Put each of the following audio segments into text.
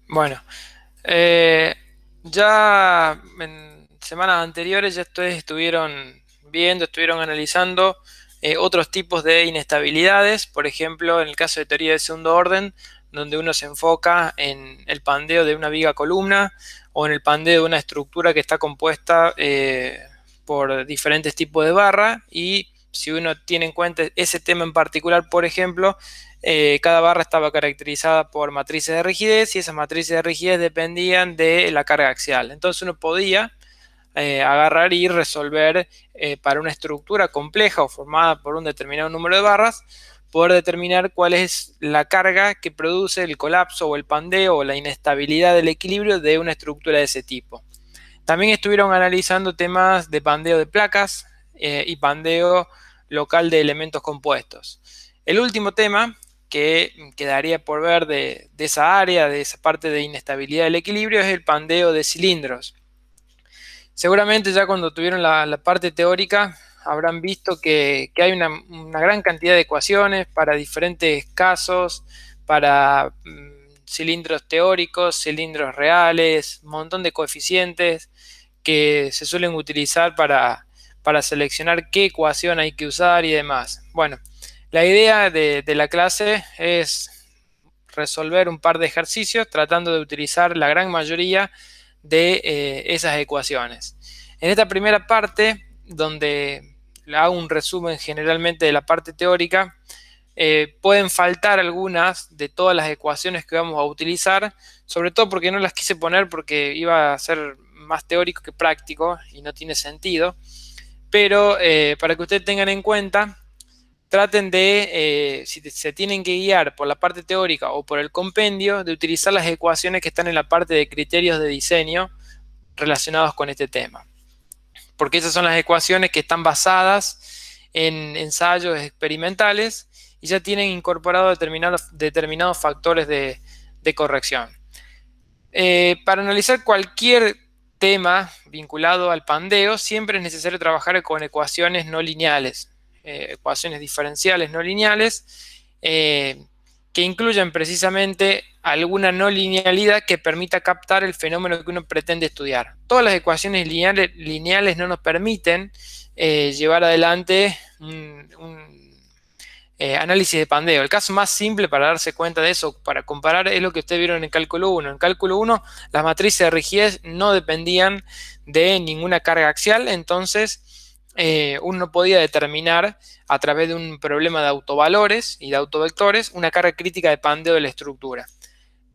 Bueno, eh, ya en semanas anteriores ya ustedes estuvieron analizando otros tipos de inestabilidades, por ejemplo, en el caso de teoría de segundo orden, donde uno se enfoca en el pandeo de una viga columna o en el pandeo de una estructura que está compuesta por diferentes tipos de barra, y si uno tiene en cuenta ese tema en particular, por ejemplo, cada barra estaba caracterizada por matrices de rigidez y esas matrices de rigidez dependían de la carga axial. Entonces uno podía agarrar y resolver para una estructura compleja o formada por un determinado número de barras, poder determinar cuál es la carga que produce el colapso o el pandeo o la inestabilidad del equilibrio de una estructura de ese tipo. También estuvieron analizando temas de pandeo de placas y pandeo local de elementos compuestos. El último tema que quedaría por ver de esa área, de esa parte de inestabilidad del equilibrio, es el pandeo de cilindros. Seguramente ya cuando tuvieron la parte teórica habrán visto que hay una gran cantidad de ecuaciones para diferentes casos, para cilindros teóricos, cilindros reales, un montón de coeficientes que se suelen utilizar para seleccionar qué ecuación hay que usar y demás. Bueno, la idea de la clase es resolver un par de ejercicios tratando de utilizar la gran mayoría de esas ecuaciones. En esta primera parte, donde hago un resumen generalmente de la parte teórica, pueden faltar algunas de todas las ecuaciones que vamos a utilizar, sobre todo porque no las quise poner porque iba a ser más teórico que práctico y no tiene sentido, pero para que ustedes tengan en cuenta, traten de, si se tienen que guiar por la parte teórica o por el compendio, de utilizar las ecuaciones que están en la parte de criterios de diseño relacionados con este tema, porque esas son las ecuaciones que están basadas en ensayos experimentales y ya tienen incorporado determinados factores de corrección. Para analizar cualquier tema vinculado al pandeo, siempre es necesario trabajar con ecuaciones no lineales, ecuaciones diferenciales no lineales, que incluyan precisamente alguna no linealidad que permita captar el fenómeno que uno pretende estudiar. Todas las ecuaciones lineales no nos permiten llevar adelante análisis de pandeo. El caso más simple para darse cuenta de eso, para comparar, es lo que ustedes vieron en cálculo 1. En cálculo 1, las matrices de rigidez no dependían de ninguna carga axial, entonces uno no podía determinar a través de un problema de autovalores y de autovectores una carga crítica de pandeo de la estructura.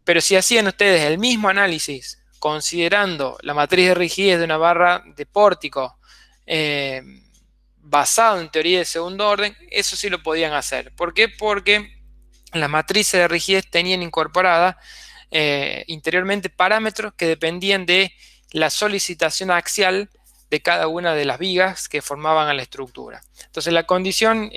Pero si hacían ustedes el mismo análisis considerando la matriz de rigidez de una barra de pórtico eh, basado en teoría de segundo orden, eso sí lo podían hacer. ¿Por qué? Porque las matrices de rigidez tenían incorporada interiormente parámetros que dependían de la solicitación axial de cada una de las vigas que formaban a la estructura. Entonces la condición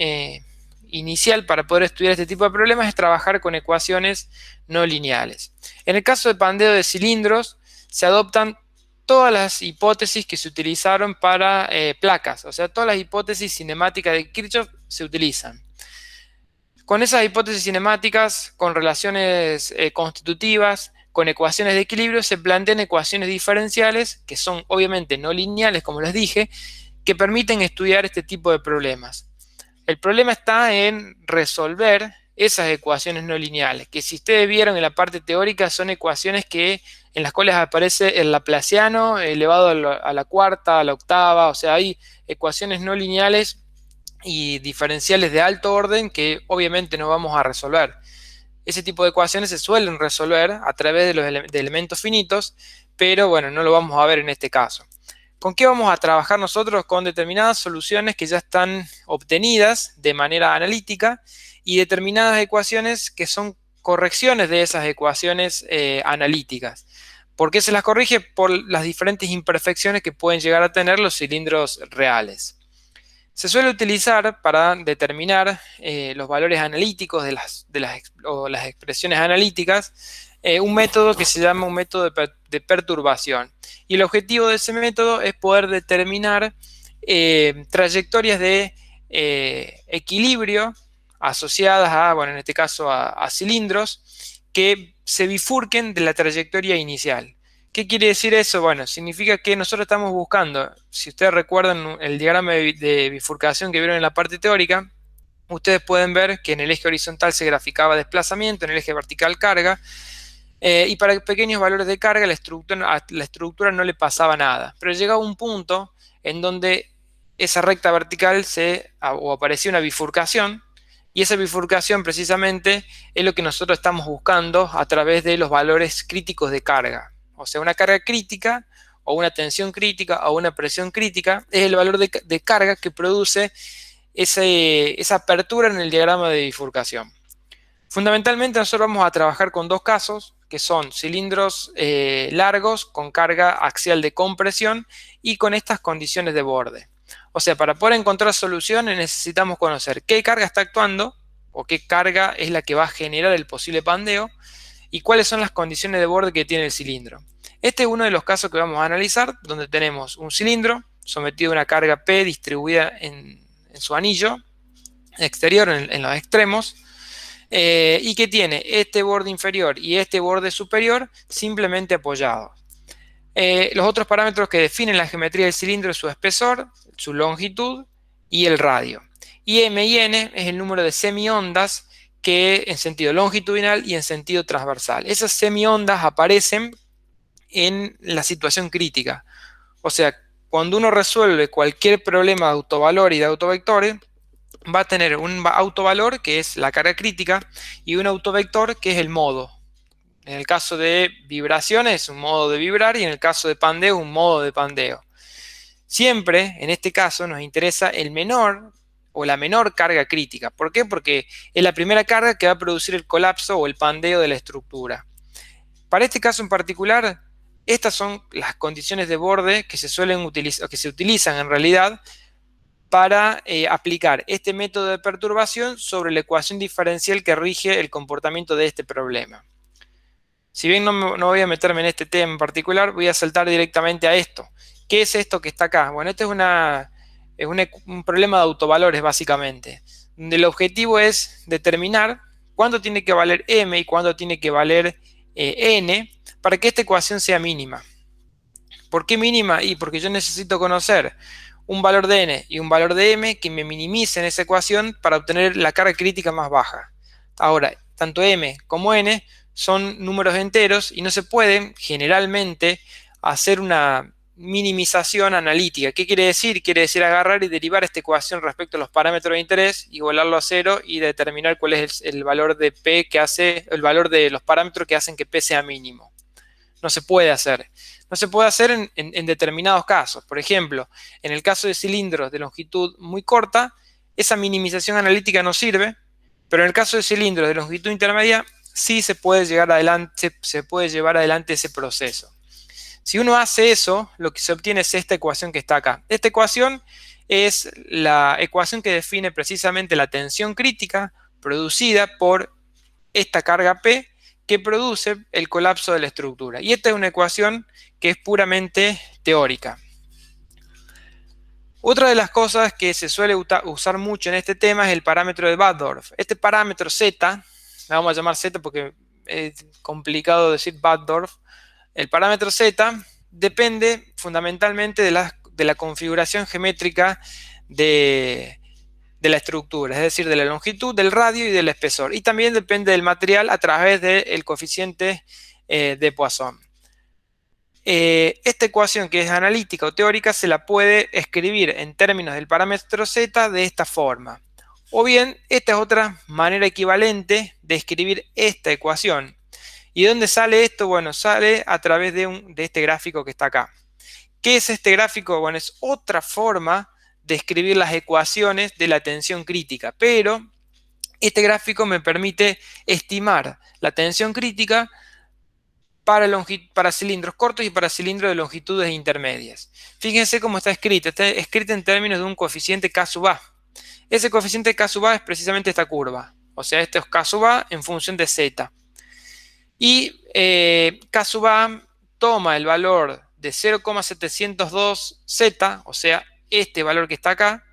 inicial para poder estudiar este tipo de problemas es trabajar con ecuaciones no lineales. En el caso de pandeo de cilindros, se adoptan todas las hipótesis que se utilizaron para placas, o sea, todas las hipótesis cinemáticas de Kirchhoff se utilizan. Con esas hipótesis cinemáticas, con relaciones constitutivas, con ecuaciones de equilibrio, se plantean ecuaciones diferenciales, que son obviamente no lineales, como les dije, que permiten estudiar este tipo de problemas. El problema está en resolver esas ecuaciones no lineales, que si ustedes vieron en la parte teórica son ecuaciones en las cuales aparece el laplaciano elevado a la cuarta, a la octava, o sea, hay ecuaciones no lineales y diferenciales de alto orden que obviamente no vamos a resolver. Ese tipo de ecuaciones se suelen resolver a través de elementos finitos, pero bueno, no lo vamos a ver en este caso. ¿Con qué vamos a trabajar nosotros? Con determinadas soluciones que ya están obtenidas de manera analítica y determinadas ecuaciones que son correcciones de esas ecuaciones analíticas. ¿Por qué se las corrige? Por las diferentes imperfecciones que pueden llegar a tener los cilindros reales. Se suele utilizar para determinar los valores analíticos o las expresiones analíticas un método que se llama un método de perturbación. Y el objetivo de ese método es poder determinar trayectorias de equilibrio asociadas a, bueno, en este caso a cilindros, que se bifurquen de la trayectoria inicial. ¿Qué quiere decir eso? Bueno, significa que nosotros estamos buscando, si ustedes recuerdan el diagrama de bifurcación que vieron en la parte teórica, ustedes pueden ver que en el eje horizontal se graficaba desplazamiento, en el eje vertical carga, y para pequeños valores de carga a la estructura no le pasaba nada. Pero llegaba un punto en donde esa recta vertical o aparecía una bifurcación, y esa bifurcación precisamente es lo que nosotros estamos buscando a través de los valores críticos de carga. O sea, una carga crítica o una tensión crítica o una presión crítica es el valor de carga que produce esa apertura en el diagrama de bifurcación. Fundamentalmente nosotros vamos a trabajar con dos casos, que son cilindros largos con carga axial de compresión y con estas condiciones de borde. O sea, para poder encontrar soluciones necesitamos conocer qué carga está actuando o qué carga es la que va a generar el posible pandeo y cuáles son las condiciones de borde que tiene el cilindro. Este es uno de los casos que vamos a analizar, donde tenemos un cilindro sometido a una carga P distribuida en su anillo exterior, en los extremos, y que tiene este borde inferior y este borde superior simplemente apoyados. Los otros parámetros que definen la geometría del cilindro es su espesor, su longitud y el radio. Y M y N es el número de semiondas que en sentido longitudinal y en sentido transversal. Esas semiondas aparecen en la situación crítica. O sea, cuando uno resuelve cualquier problema de autovalor y de autovectores, va a tener un autovalor que es la carga crítica y un autovector que es el modo. En el caso de vibraciones es un modo de vibrar y en el caso de pandeo un modo de pandeo. Siempre, en este caso, nos interesa el menor o la menor carga crítica. ¿Por qué? Porque es la primera carga que va a producir el colapso o el pandeo de la estructura. Para este caso en particular, estas son las condiciones de borde que se suelen utilizar, que se utilizan en realidad para aplicar este método de perturbación sobre la ecuación diferencial que rige el comportamiento de este problema. Si bien no voy a meterme en este tema en particular, voy a saltar directamente a esto. ¿Qué es esto que está acá? Bueno, este es un problema de autovalores básicamente, donde el objetivo es determinar cuánto tiene que valer M y cuánto tiene que valer N para que esta ecuación sea mínima. ¿Por qué mínima? Y porque yo necesito conocer un valor de N y un valor de M que me minimicen esa ecuación para obtener la carga crítica más baja. Ahora, tanto M como N son números enteros y no se puede generalmente hacer una minimización analítica. ¿Qué quiere decir? Quiere decir agarrar y derivar esta ecuación respecto a los parámetros de interés, igualarlo a cero y determinar cuál es el valor de P que hace, el valor de los parámetros que hacen que P sea mínimo. No se puede hacer. No se puede hacer en determinados casos. Por ejemplo, en el caso de cilindros de longitud muy corta, esa minimización analítica no sirve, pero en el caso de cilindros de longitud intermedia, sí se puede llevar adelante ese proceso. Si uno hace eso, lo que se obtiene es esta ecuación que está acá. Esta ecuación es la ecuación que define precisamente la tensión crítica producida por esta carga P que produce el colapso de la estructura. Y esta es una ecuación que es puramente teórica. Otra de las cosas que se suele usar mucho en este tema es el parámetro de Betzdorf. Este parámetro Z, la vamos a llamar Z porque es complicado decir Betzdorf, el parámetro Z depende fundamentalmente de la configuración geométrica de la estructura, es decir, de la longitud, del radio y del espesor. Y también depende del material a través del coeficiente de Poisson. Esta ecuación que es analítica o teórica se la puede escribir en términos del parámetro Z de esta forma. O bien, esta es otra manera equivalente de escribir esta ecuación. ¿Y de dónde sale esto? Bueno, sale a través de este gráfico que está acá. ¿Qué es este gráfico? Bueno, es otra forma de escribir las ecuaciones de la tensión crítica, pero este gráfico me permite estimar la tensión crítica para cilindros cortos y para cilindros de longitudes intermedias. Fíjense cómo está escrito en términos de un coeficiente K sub A. Ese coeficiente K sub A es precisamente esta curva, o sea, este es K sub A en función de Z. Y K sub A toma el valor de 0,702 Z, o sea, este valor que está acá,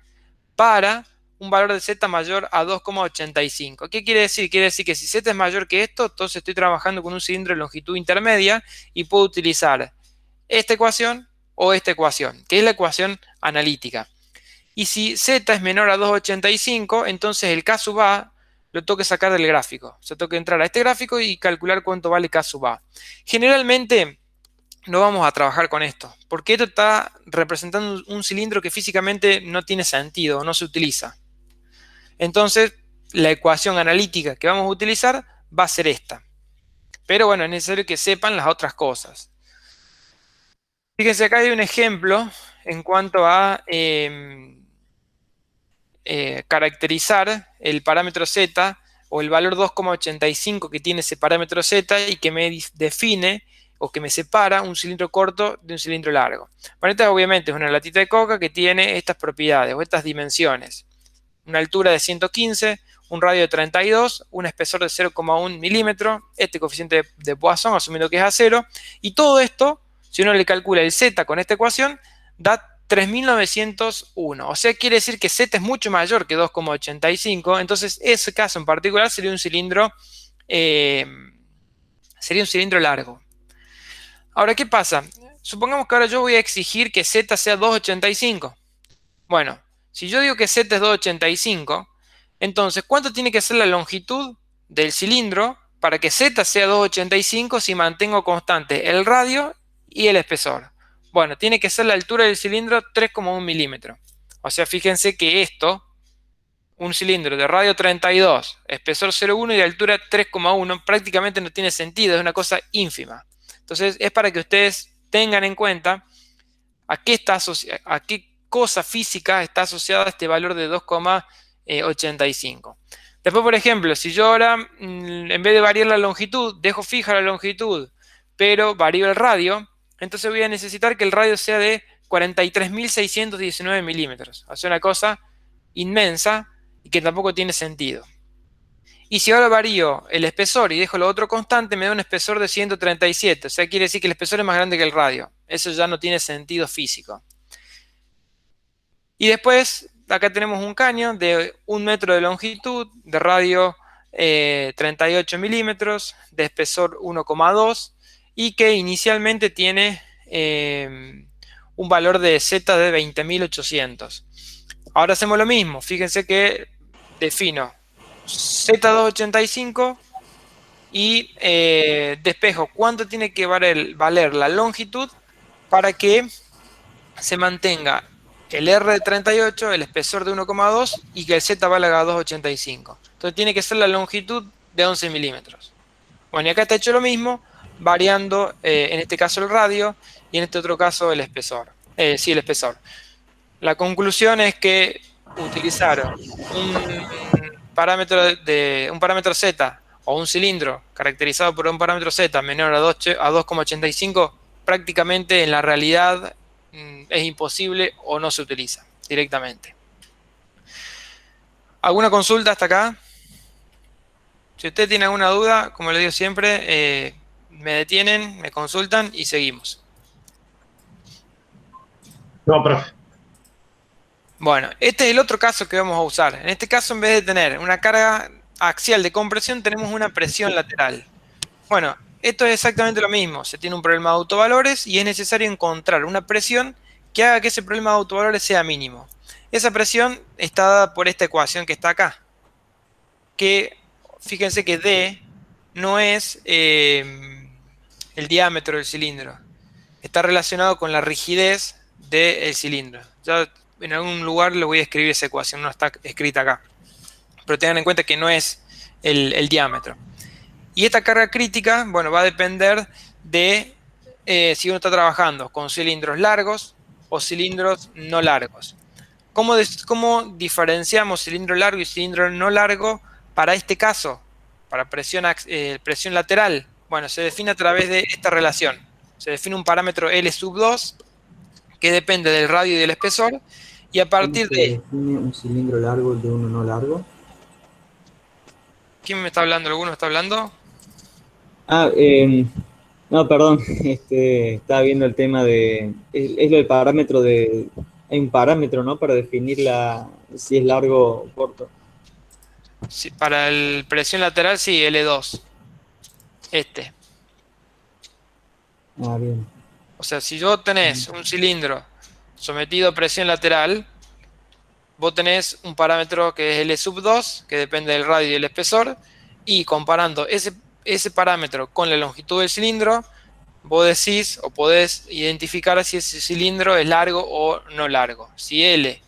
para un valor de Z mayor a 2,85. ¿Qué quiere decir? Quiere decir que si Z es mayor que esto, entonces estoy trabajando con un cilindro de longitud intermedia y puedo utilizar esta ecuación o esta ecuación, que es la ecuación analítica. Y si Z es menor a 2,85, entonces el K sub A lo tengo que sacar del gráfico. O sea, tengo que entrar a este gráfico y calcular cuánto vale K sub A. Generalmente no vamos a trabajar con esto, porque esto está representando un cilindro que físicamente no tiene sentido, no se utiliza. Entonces, la ecuación analítica que vamos a utilizar va a ser esta. Pero bueno, es necesario que sepan las otras cosas. Fíjense, acá hay un ejemplo en cuanto a caracterizar el parámetro Z o el valor 2,85 que tiene ese parámetro Z y que me define o que me separa un cilindro corto de un cilindro largo. Bueno, esta obviamente es una latita de coca que tiene estas propiedades o estas dimensiones. Una altura de 115, un radio de 32, un espesor de 0,1 milímetro, este coeficiente de Poisson, asumiendo que es a 0, y todo esto, si uno le calcula el Z con esta ecuación, da 3.901. O sea, quiere decir que Z es mucho mayor que 2,85, entonces ese caso en particular sería un cilindro largo. Ahora, ¿qué pasa? Supongamos que ahora yo voy a exigir que Z sea 2,85. Bueno, si yo digo que Z es 2,85, entonces, ¿cuánto tiene que ser la longitud del cilindro para que Z sea 2,85 si mantengo constante el radio y el espesor? Bueno, tiene que ser la altura del cilindro 3,1 milímetros. O sea, fíjense que esto, un cilindro de radio 32, espesor 0,1 y de altura 3,1, prácticamente no tiene sentido, es una cosa ínfima. Entonces, es para que ustedes tengan en cuenta a qué cosa física está asociada a este valor de 2,85. Después, por ejemplo, si yo ahora, en vez de variar la longitud, dejo fija la longitud, pero varío el radio, entonces voy a necesitar que el radio sea de 43.619 milímetros. O sea, una cosa inmensa y que tampoco tiene sentido. Y si ahora varío el espesor y dejo lo otro constante, me da un espesor de 137. O sea, quiere decir que el espesor es más grande que el radio. Eso ya no tiene sentido físico. Y después, acá tenemos un caño de 1 metro de longitud, de radio 38 milímetros, de espesor 1,2 y que inicialmente tiene un valor de Z de 20.800. Ahora hacemos lo mismo. Fíjense que defino Z285 y despejo cuánto tiene que valer la longitud para que se mantenga el R de 38, el espesor de 1,2 y que el Z valga 2,85. Entonces tiene que ser la longitud de 11 milímetros. Bueno, y acá está hecho lo mismo, variando en este caso el radio y en este otro caso el espesor. Sí, el espesor. La conclusión es que utilizar un parámetro Z o un cilindro caracterizado por un parámetro Z menor a 2,85 prácticamente en la realidad es imposible o no se utiliza directamente. ¿Alguna consulta hasta acá? Si usted tiene alguna duda, como le digo siempre, me detienen, me consultan y seguimos. No, profe. Bueno, este es el otro caso que vamos a usar. En este caso, en vez de tener una carga axial de compresión, tenemos una presión lateral. Bueno, esto es exactamente lo mismo. Se tiene un problema de autovalores y es necesario encontrar una presión que haga que ese problema de autovalores sea mínimo. Esa presión está dada por esta ecuación que está acá. Que, fíjense que D no es el diámetro del cilindro. Está relacionado con la rigidez del cilindro. Ya en algún lugar le voy a escribir esa ecuación, no está escrita acá. Pero tengan en cuenta que no es el diámetro. Y esta carga crítica, bueno, va a depender de si uno está trabajando con cilindros largos o cilindros no largos. ¿Cómo diferenciamos cilindro largo y cilindro no largo para este caso? Para presión lateral. Bueno, se define a través de esta relación. Se define un parámetro L sub 2 que depende del radio y del espesor. Y a partir ¿Cómo se define un cilindro largo de uno no largo? ¿Quién me está hablando? ¿Alguno me está hablando? No, perdón, estaba viendo el tema de, es lo del parámetro de hay un parámetro, ¿no? Para definir si es largo o corto. Sí, para el presión lateral, sí, L2. Este. Ah, bien. O sea, si yo tenés un cilindro sometido a presión lateral, vos tenés un parámetro que es L sub 2, que depende del radio y el espesor, y comparando ese parámetro con la longitud del cilindro, vos decís o podés identificar si ese cilindro es largo o no largo. Si L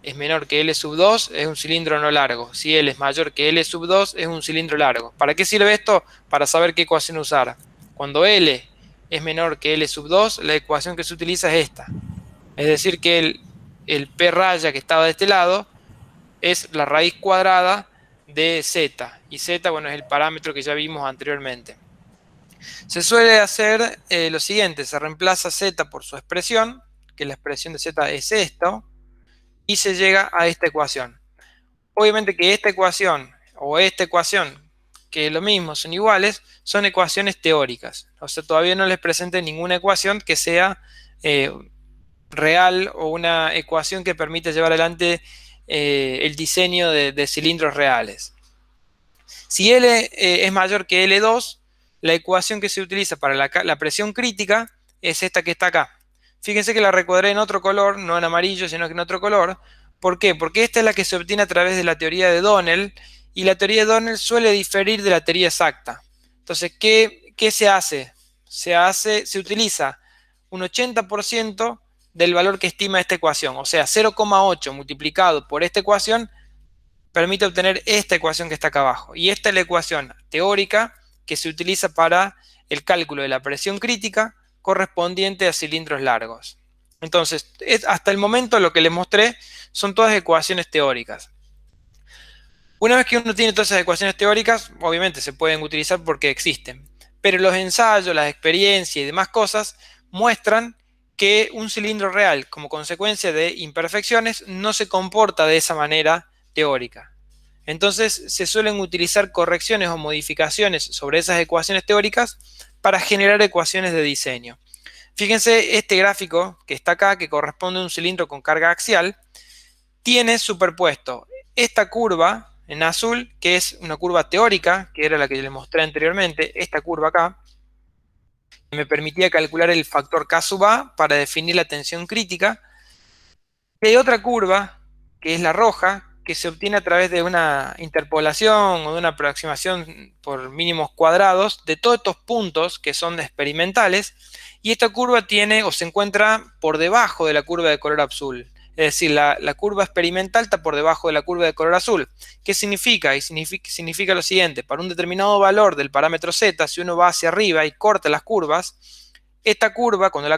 es menor que L sub 2, es un cilindro no largo. Si L es mayor que L sub 2, es un cilindro largo. ¿Para qué sirve esto? Para saber qué ecuación usar. Cuando L es menor que L sub 2, la ecuación que se utiliza es esta. Es decir, que el P raya que estaba de este lado es la raíz cuadrada de Z. Y Z, bueno, es el parámetro que ya vimos anteriormente. Se suele hacer lo siguiente, se reemplaza Z por su expresión, que la expresión de Z es esto, y se llega a esta ecuación. Obviamente que esta ecuación o esta ecuación, que es lo mismo, son iguales, son ecuaciones teóricas. O sea, todavía no les presente ninguna ecuación que sea real o una ecuación que permita llevar adelante el diseño de cilindros reales. Si L es mayor que L2, la ecuación que se utiliza para la presión crítica es esta que está acá. Fíjense que la recuadré en otro color, no en amarillo, sino que en otro color. ¿Por qué? Porque esta es la que se obtiene a través de la teoría de Donnell, y la teoría de Donnell suele diferir de la teoría exacta. Entonces, ¿qué se hace? Se utiliza un 80% del valor que estima esta ecuación, o sea, 0,8 multiplicado por esta ecuación permite obtener esta ecuación que está acá abajo. Y esta es la ecuación teórica que se utiliza para el cálculo de la presión crítica correspondiente a cilindros largos. Entonces, hasta el momento lo que les mostré son todas ecuaciones teóricas. Una vez que uno tiene todas esas ecuaciones teóricas, obviamente se pueden utilizar porque existen. Pero los ensayos, las experiencias y demás cosas muestran que un cilindro real, como consecuencia de imperfecciones, no se comporta de esa manera teórica. Entonces se suelen utilizar correcciones o modificaciones sobre esas ecuaciones teóricas para generar ecuaciones de diseño. Fíjense este gráfico que está acá, que corresponde a un cilindro con carga axial, tiene superpuesto esta curva en azul, que es una curva teórica, que era la que les mostré anteriormente, esta curva acá, que me permitía calcular el factor K sub A para definir la tensión crítica. Y hay otra curva, que es la roja, que se obtiene a través de una interpolación o de una aproximación por mínimos cuadrados de todos estos puntos que son experimentales, y esta curva tiene o se encuentra por debajo de la curva de color azul. Es decir, la curva experimental está por debajo de la curva de color azul. ¿Qué significa? Significa lo siguiente: para un determinado valor del parámetro Z, si uno va hacia arriba y corta las curvas, esta curva, cuando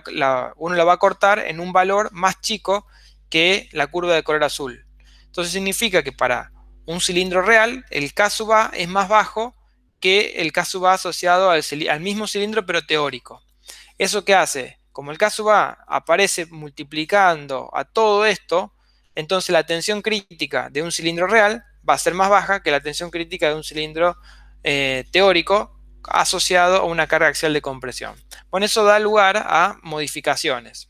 uno la va a cortar en un valor más chico que la curva de color azul. Entonces significa que para un cilindro real, el K sub A es más bajo que el K sub A asociado al mismo cilindro pero teórico. ¿Eso qué hace? Como el K sub A aparece multiplicando a todo esto, entonces la tensión crítica de un cilindro real va a ser más baja que la tensión crítica de un cilindro teórico asociado a una carga axial de compresión. Bueno, eso da lugar a modificaciones.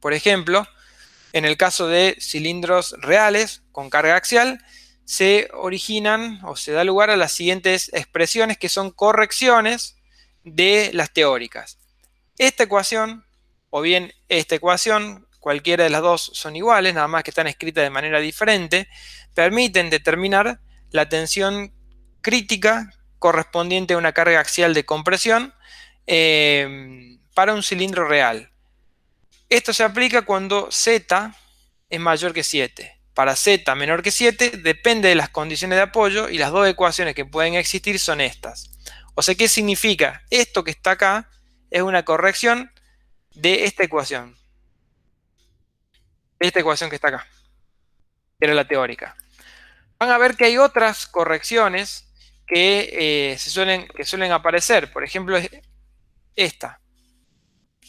Por ejemplo, en el caso de cilindros reales con carga axial, se originan o se da lugar a las siguientes expresiones, que son correcciones de las teóricas. Esta ecuación o bien esta ecuación, cualquiera de las dos son iguales, nada más que están escritas de manera diferente, permiten determinar la tensión crítica correspondiente a una carga axial de compresión para un cilindro real. Esto se aplica cuando Z es mayor que 7. Para Z menor que 7 depende de las condiciones de apoyo, y las dos ecuaciones que pueden existir son estas. O sea, ¿qué significa? Esto que está acá es una corrección de esta ecuación que está acá, que era la teórica. Van a ver que hay otras correcciones que suelen aparecer. Por ejemplo, esta.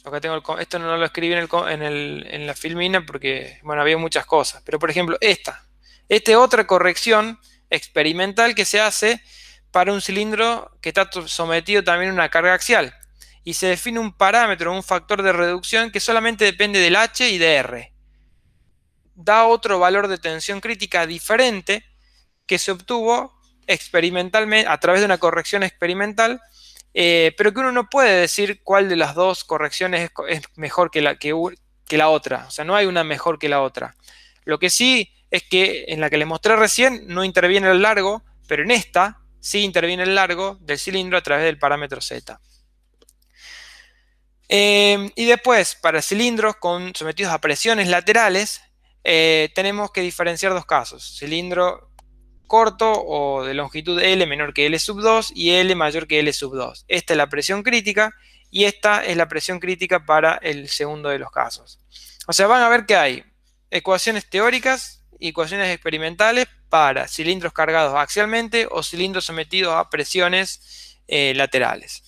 Acá tengo esto no lo escribí en la filmina porque, bueno, había muchas cosas. Pero, por ejemplo, esta. Esta es otra corrección experimental que se hace para un cilindro que está sometido también a una carga axial. Y se define un parámetro, un factor de reducción que solamente depende del H y de R. da otro valor de tensión crítica diferente que se obtuvo experimentalmente a través de una corrección experimental, pero que uno no puede decir cuál de las dos correcciones es mejor que la otra. O sea, no hay una mejor que la otra. Lo que sí es que en la que les mostré recién no interviene el largo, pero en esta sí interviene el largo del cilindro a través del parámetro Z. Y después, para cilindros sometidos a presiones laterales, tenemos que diferenciar dos casos: cilindro corto o de longitud L menor que L sub 2 y L mayor que L sub 2. Esta es la presión crítica y esta es la presión crítica para el segundo de los casos. O sea, van a ver que hay ecuaciones teóricas y ecuaciones experimentales para cilindros cargados axialmente o cilindros sometidos a presiones laterales.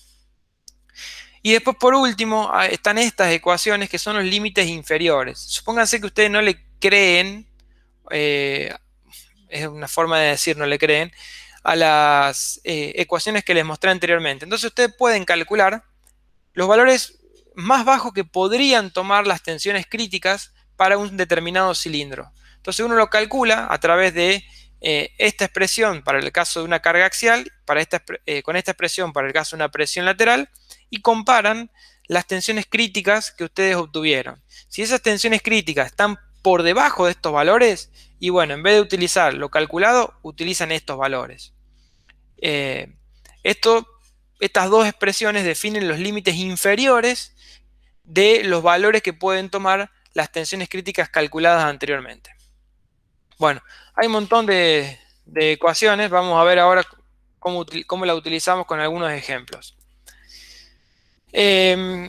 Y después, por último, están estas ecuaciones que son los límites inferiores. Supónganse que ustedes no le creen, es una forma de decir no le creen, a las ecuaciones que les mostré anteriormente. Entonces ustedes pueden calcular los valores más bajos que podrían tomar las tensiones críticas para un determinado cilindro. Entonces uno lo calcula a través de esta expresión para el caso de una carga axial, con esta expresión para el caso de una presión lateral, y comparan las tensiones críticas que ustedes obtuvieron. Si esas tensiones críticas están por debajo de estos valores, y bueno, en vez de utilizar lo calculado, utilizan estos valores. Estas dos expresiones definen los límites inferiores de los valores que pueden tomar las tensiones críticas calculadas anteriormente. Bueno, hay un montón de ecuaciones. Vamos a ver ahora cómo la utilizamos con algunos ejemplos.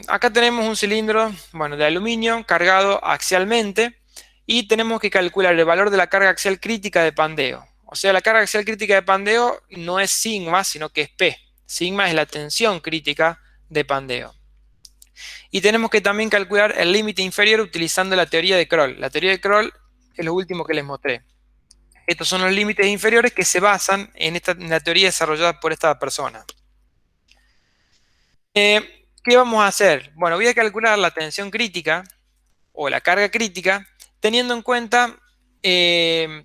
Acá tenemos un cilindro, bueno, de aluminio cargado axialmente y tenemos que calcular el valor de la carga axial crítica de pandeo. O sea, la carga axial crítica de pandeo no es sigma, sino que es P. Sigma es la tensión crítica de pandeo. Y tenemos que también calcular el límite inferior utilizando la teoría de Kroll. La teoría de Kroll es lo último que les mostré. Estos son los límites inferiores que se basan en la teoría desarrollada por esta persona. ¿Qué vamos a hacer? Bueno, voy a calcular la tensión crítica o la carga crítica teniendo en cuenta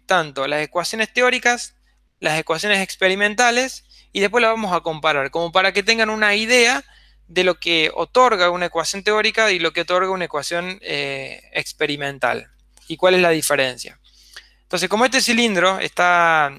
tanto las ecuaciones teóricas, las ecuaciones experimentales, y después las vamos a comparar, como para que tengan una idea de lo que otorga una ecuación teórica y lo que otorga una ecuación experimental, y cuál es la diferencia. Entonces, como este cilindro está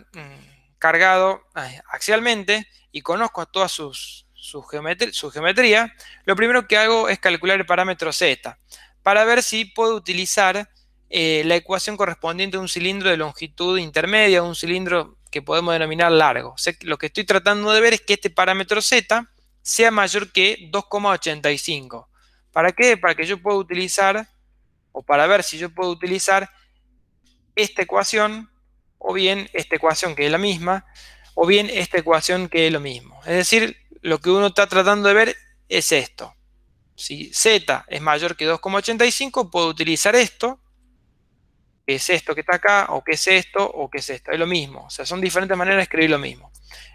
cargado axialmente y conozco toda su geometría, lo primero que hago es calcular el parámetro Z para ver si puedo utilizar la ecuación correspondiente a un cilindro de longitud intermedia, un cilindro que podemos denominar largo. O sea, lo que estoy tratando de ver es que este parámetro Z sea mayor que 2,85. ¿Para qué? Para que yo pueda utilizar, o para ver si yo puedo utilizar esta ecuación, o bien esta ecuación que es la misma, o bien esta ecuación que es lo mismo. Es decir, lo que uno está tratando de ver es esto. Si Z es mayor que 2,85, puedo utilizar esto, que es esto que está acá, o que es esto, o que es esto. Es lo mismo. O sea, son diferentes maneras de escribir lo mismo.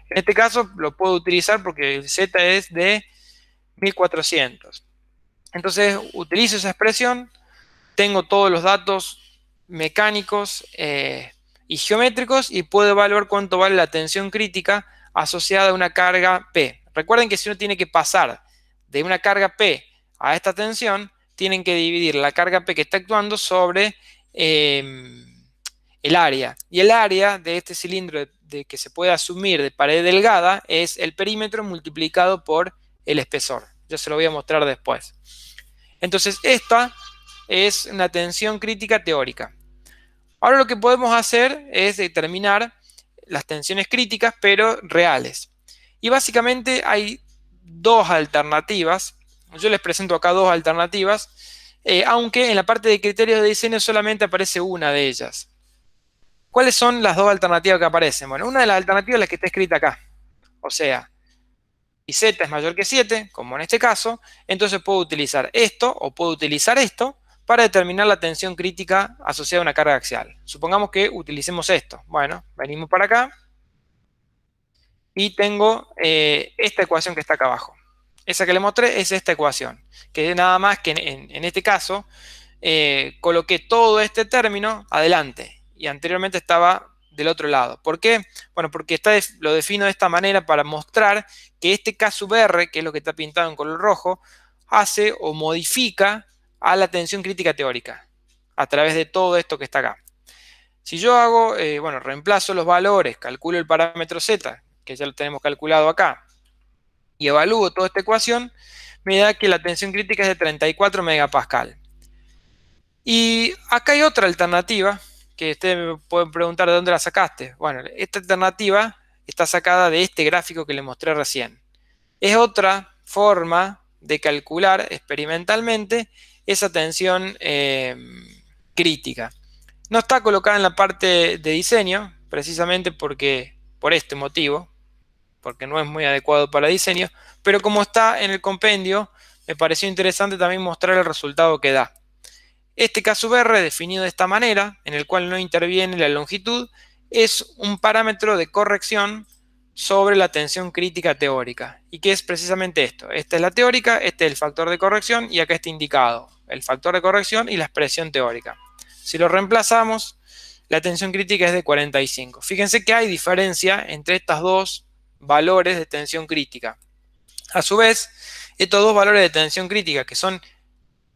En este caso lo puedo utilizar porque el Z es de 1400. Entonces utilizo esa expresión, tengo todos los datos mecánicos y geométricos y puedo evaluar cuánto vale la tensión crítica asociada a una carga P. Recuerden que si uno tiene que pasar de una carga P a esta tensión, tienen que dividir la carga P que está actuando sobre el área. Y el área de este cilindro que se puede asumir de pared delgada es el perímetro multiplicado por el espesor. Yo se lo voy a mostrar después. Entonces, esta es una tensión crítica teórica. Ahora lo que podemos hacer es determinar las tensiones críticas, pero reales. Y básicamente hay dos alternativas. Yo les presento acá dos alternativas, aunque en la parte de criterios de diseño solamente aparece una de ellas. ¿Cuáles son las dos alternativas que aparecen? Bueno, una de las alternativas es la que está escrita acá. O sea, si Z es mayor que 7, como en este caso, entonces puedo utilizar esto o puedo utilizar esto para determinar la tensión crítica asociada a una carga axial. Supongamos que utilicemos esto. Bueno, venimos para acá y tengo esta ecuación que está acá abajo. Esa que le mostré es esta ecuación, que nada más que en este caso coloqué todo este término adelante y anteriormente estaba del otro lado. ¿Por qué? Bueno, porque lo defino de esta manera para mostrar que este K sub R, que es lo que está pintado en color rojo, hace o modifica a la tensión crítica teórica a través de todo esto que está acá. Si yo hago, bueno, reemplazo los valores, calculo el parámetro Z, que ya lo tenemos calculado acá, y evalúo toda esta ecuación, me da que la tensión crítica es de 34 megapascal. Y acá hay otra alternativa, que ustedes me pueden preguntar de dónde la sacaste. Bueno, esta alternativa está sacada de este gráfico que les mostré recién. Es otra forma de calcular experimentalmente esa tensión crítica. No está colocada en la parte de diseño, precisamente por este motivo, porque no es muy adecuado para diseño, pero como está en el compendio, me pareció interesante también mostrar el resultado que da. Este K sub R, definido de esta manera, en el cual no interviene la longitud, es un parámetro de corrección sobre la tensión crítica teórica. ¿Y qué es precisamente esto? Esta es la teórica, este es el factor de corrección y acá está indicado el factor de corrección y la expresión teórica. Si lo reemplazamos, la tensión crítica es de 45. Fíjense que hay diferencia entre estos dos valores de tensión crítica. A su vez, estos dos valores de tensión crítica, que son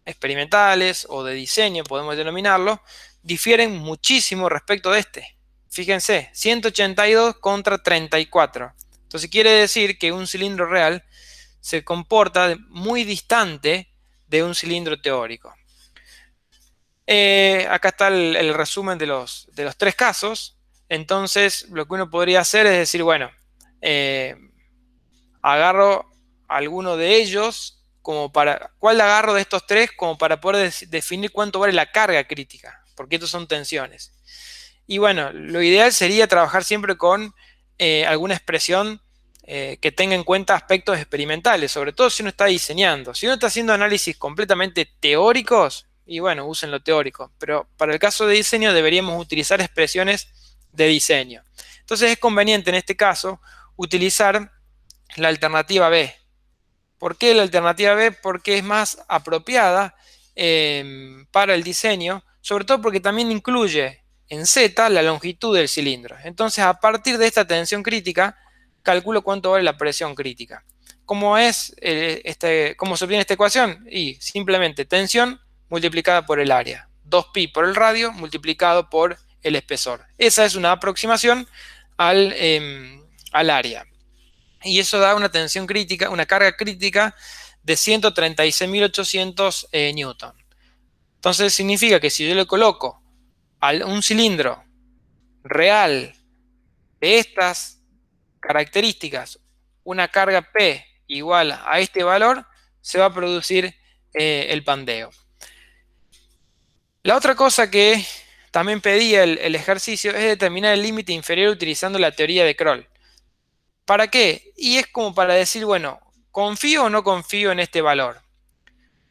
experimentales o de diseño, podemos denominarlo, difieren muchísimo respecto de este. Fíjense, 182 contra 34. Entonces quiere decir que un cilindro real se comporta muy distante de un cilindro teórico. Acá está el resumen de los tres casos. Entonces lo que uno podría hacer es decir, bueno, agarro alguno de ellos como para, ¿cuál agarro de estos tres como para poder definir cuánto vale la carga crítica? Porque estos son tensiones. Y bueno, lo ideal sería trabajar siempre con alguna expresión que tenga en cuenta aspectos experimentales, sobre todo si uno está diseñando. Si uno está haciendo análisis completamente teóricos, y bueno, usen lo teórico, pero para el caso de diseño deberíamos utilizar expresiones de diseño. Entonces es conveniente en este caso utilizar la alternativa B. ¿Por qué la alternativa B? Porque es más apropiada para el diseño, sobre todo porque también incluye en Z la longitud del cilindro. Entonces, a partir de esta tensión crítica, calculo cuánto vale la presión crítica. ¿Cómo cómo se obtiene esta ecuación? Y simplemente tensión multiplicada por el área. 2pi por el radio multiplicado por el espesor. Esa es una aproximación al área. Y eso da una tensión crítica, una carga crítica de 136.800 newton. Entonces significa que si yo le coloco a un cilindro real de estas características una carga P igual a este valor, se va a producir el pandeo. La otra cosa que también pedía el ejercicio es determinar el límite inferior utilizando la teoría de Kroll. ¿Para qué? Y es como para decir, bueno, ¿confío o no confío en este valor?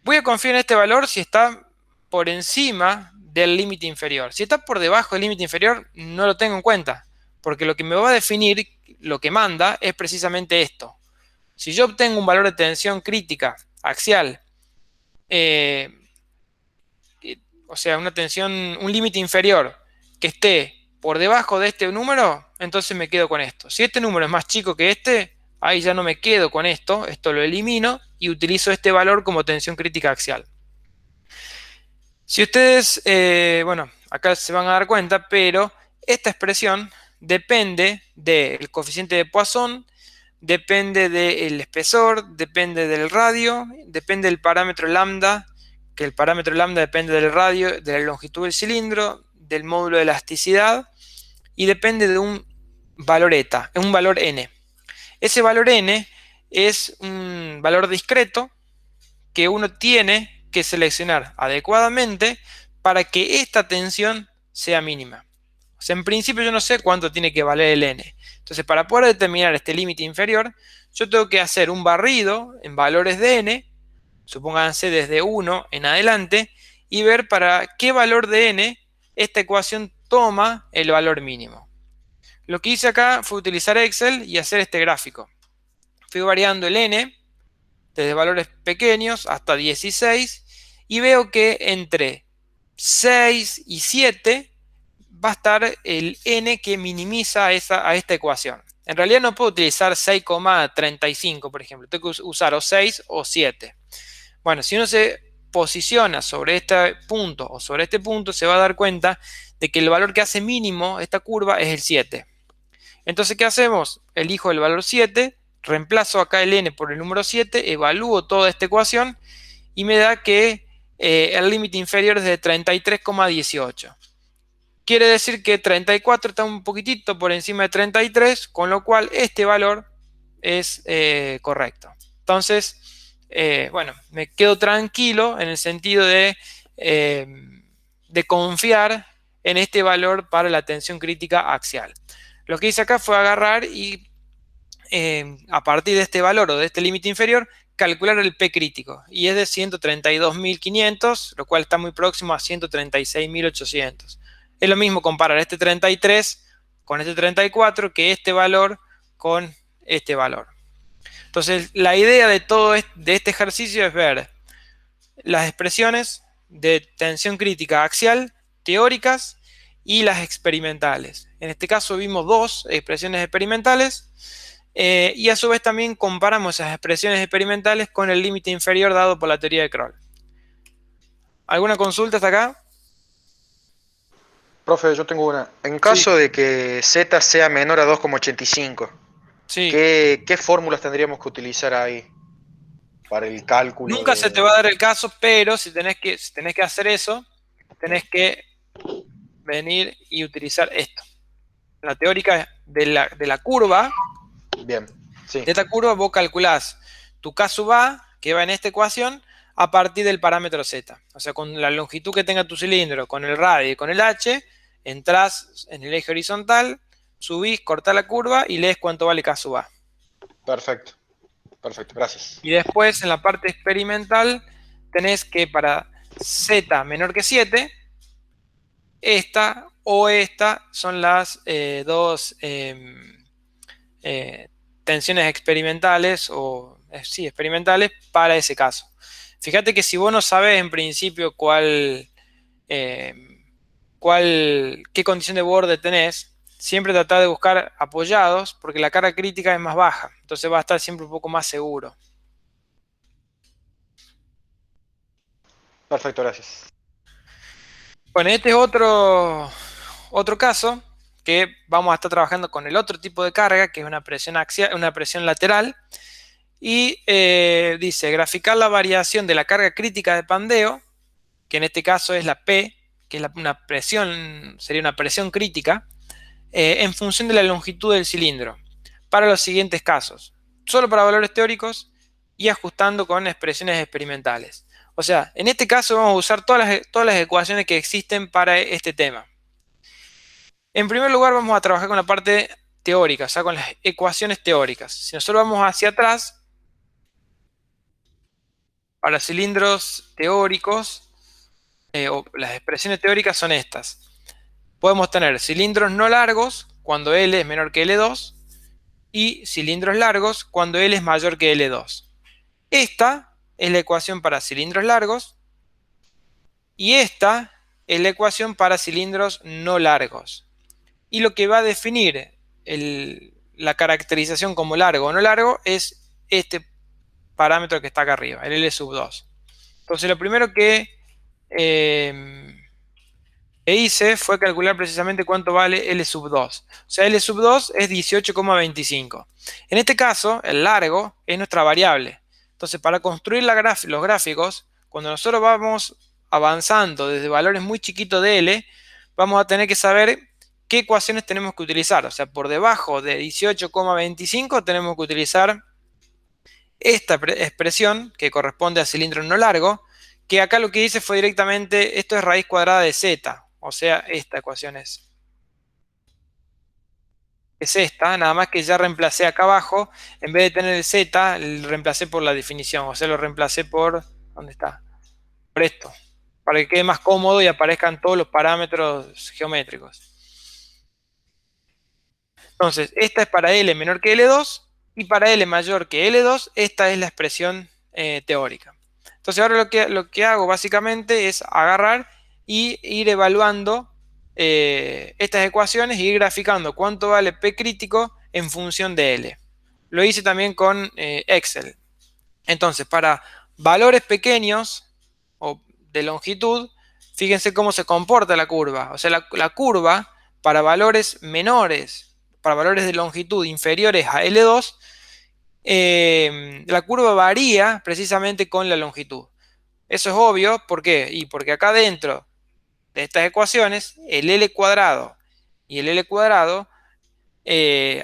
Voy a confiar en este valor si está por encima del límite inferior. Si está por debajo del límite inferior, no lo tengo en cuenta, porque lo que me va a definir, lo que manda, es precisamente esto. Si yo obtengo un valor de tensión crítica axial, o sea, una tensión, un límite inferior que esté por debajo de este número, entonces me quedo con esto. Si este número es más chico que este, ahí ya no me quedo con esto lo elimino y utilizo este valor como tensión crítica axial. Si ustedes, bueno, acá se van a dar cuenta, pero esta expresión depende del coeficiente de Poisson, depende del espesor, depende del radio, depende del parámetro lambda, que el parámetro lambda depende del radio, de la longitud del cilindro, del módulo de elasticidad y depende de un valor eta, es un valor n. Ese valor n es un valor discreto que uno tiene que seleccionar adecuadamente para que esta tensión sea mínima. O sea, en principio yo no sé cuánto tiene que valer el n. Entonces, para poder determinar este límite inferior, yo tengo que hacer un barrido en valores de n, supónganse desde 1 en adelante, y ver para qué valor de n esta ecuación toma el valor mínimo. Lo que hice acá fue utilizar Excel y hacer este gráfico. Fui variando el n desde valores pequeños hasta 16 y veo que entre 6 y 7 va a estar el n que minimiza a esta ecuación. En realidad no puedo utilizar 6,35, por ejemplo. Tengo que usar o 6 o 7. Bueno, si uno se posiciona sobre este punto o sobre este punto, se va a dar cuenta de que el valor que hace mínimo esta curva es el 7. Entonces, ¿qué hacemos? Elijo el valor 7, reemplazo acá el n por el número 7, evalúo toda esta ecuación y me da que el límite inferior es de 33,18. Quiere decir que 34 está un poquitito por encima de 33, con lo cual este valor es correcto. Entonces, bueno, me quedo tranquilo en el sentido de confiar en este valor para la tensión crítica axial. Lo que hice acá fue agarrar y a partir de este valor o de este límite inferior, calcular el P crítico. Y es de 132.500, lo cual está muy próximo a 136.800. Es lo mismo comparar este 33 con este 34 que este valor con este valor. Entonces, la idea de todo este ejercicio es ver las expresiones de tensión crítica axial teóricas y las experimentales. En este caso vimos dos expresiones experimentales y a su vez también comparamos esas expresiones experimentales con el límite inferior dado por la teoría de Kroll. ¿Alguna consulta hasta acá? Profe, yo tengo una. En Sí, caso de que z sea menor a 2,85, sí. ¿qué fórmulas tendríamos que utilizar ahí para el cálculo Nunca se te va de... a dar el caso, pero si tenés que hacer eso, tenés que venir y utilizar esto. La teórica de la curva, Bien, sí, de esta curva vos calculás tu K sub A, que va en esta ecuación, a partir del parámetro Z. O sea, con la longitud que tenga tu cilindro, con el radio y con el H, entrás en el eje horizontal, subís, cortás la curva y lees cuánto vale K sub A. perfecto, perfecto, gracias. Y después, en la parte experimental, tenés que para Z menor que 7, esta o esta son las dos tensiones experimentales o sí, experimentales para ese caso. Fíjate que si vos no sabés en principio eh, qué condición de borde tenés, siempre tratá de buscar apoyados porque la carga crítica es más baja, entonces va a estar siempre un poco más seguro. Perfecto, gracias. Bueno, este es otro caso que vamos a estar trabajando con el otro tipo de carga, que es una presión axial, una presión lateral, y dice graficar la variación de la carga crítica de pandeo, que en este caso es la P, que es una presión, sería una presión crítica, en función de la longitud del cilindro, para los siguientes casos, solo para valores teóricos y ajustando con expresiones experimentales. O sea, en este caso vamos a usar todas las ecuaciones que existen para este tema. En primer lugar vamos a trabajar con la parte teórica, o sea, con las ecuaciones teóricas. Si nosotros vamos hacia atrás, para cilindros teóricos, o las expresiones teóricas son estas. Podemos tener cilindros no largos cuando L es menor que L2 y cilindros largos cuando L es mayor que L2. Esta es la ecuación para cilindros largos y esta es la ecuación para cilindros no largos. Y lo que va a definir la caracterización como largo o no largo es este parámetro que está acá arriba, el L sub 2. Entonces lo primero que hice fue calcular precisamente cuánto vale L sub 2. O sea, L sub 2 es 18,25. En este caso, el largo es nuestra variable. Entonces, para construir los gráficos, cuando nosotros vamos avanzando desde valores muy chiquitos de L, vamos a tener que saber qué ecuaciones tenemos que utilizar. O sea, por debajo de 18,25 tenemos que utilizar esta expresión que corresponde a cilindro no largo, que acá lo que hice fue directamente, esto es raíz cuadrada de z, o sea, esta ecuación es esta, nada más que ya reemplacé acá abajo, en vez de tener el z, lo reemplacé por la definición, o sea, lo reemplacé por, ¿dónde está? Por esto, para que quede más cómodo y aparezcan todos los parámetros geométricos. Entonces, esta es para L menor que L2 y para L mayor que L2, esta es la expresión teórica. Entonces ahora lo que hago básicamente es agarrar y ir evaluando estas ecuaciones y ir graficando cuánto vale P crítico en función de L. Lo hice también con Excel. Entonces, para valores pequeños o de longitud, fíjense cómo se comporta la curva. O sea, la curva para valores menores, para valores de longitud inferiores a L2, la curva varía precisamente con la longitud. Eso es obvio, ¿por qué? Y porque acá dentro de estas ecuaciones, el L cuadrado y el L cuadrado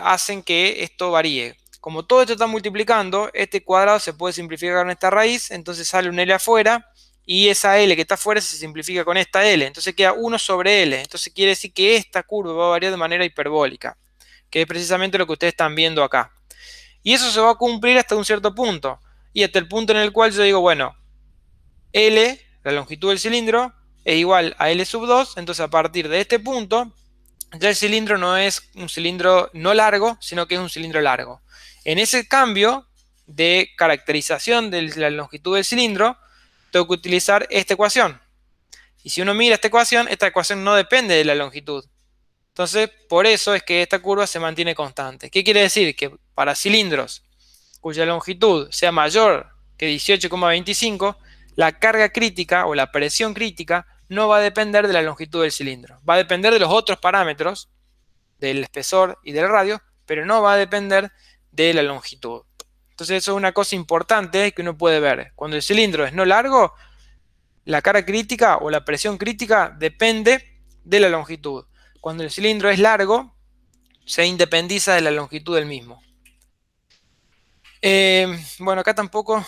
hacen que esto varíe. Como todo esto está multiplicando, este cuadrado se puede simplificar con esta raíz, entonces sale un L afuera, y esa L que está afuera se simplifica con esta L, entonces queda 1 sobre L. Entonces quiere decir que esta curva va a variar de manera hiperbólica, que es precisamente lo que ustedes están viendo acá. Y eso se va a cumplir hasta un cierto punto, y hasta el punto en el cual yo digo, bueno, L, la longitud del cilindro, es igual a L sub 2, entonces a partir de este punto, ya el cilindro no es un cilindro no largo, sino que es un cilindro largo. En ese cambio de caracterización de la longitud del cilindro, tengo que utilizar esta ecuación. Y si uno mira esta ecuación no depende de la longitud. Entonces, por eso es que esta curva se mantiene constante. ¿Qué quiere decir? Que para cilindros cuya longitud sea mayor que 18,25, la carga crítica o la presión crítica no va a depender de la longitud del cilindro. Va a depender de los otros parámetros, del espesor y del radio, pero no va a depender de la longitud. Entonces eso es una cosa importante que uno puede ver. Cuando el cilindro es no largo, la carga crítica o la presión crítica depende de la longitud. Cuando el cilindro es largo, se independiza de la longitud del mismo. Bueno, acá tampoco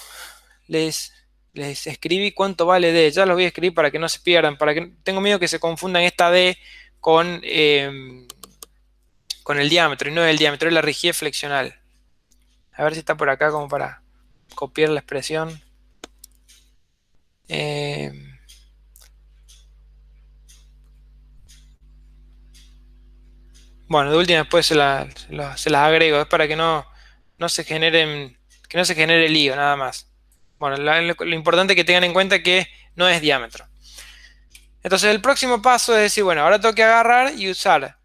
les escribí cuánto vale D. Ya los voy a escribir para que no se pierdan, tengo miedo que se confundan esta D con el diámetro, y no el diámetro, es la rigidez flexional. A ver si está por acá como para copiar la expresión. Bueno, de última después se las agrego, es para que no se genere lío, nada más. Bueno, lo importante es que tengan en cuenta que no es diámetro. Entonces el próximo paso es decir, bueno, ahora tengo que agarrar y usar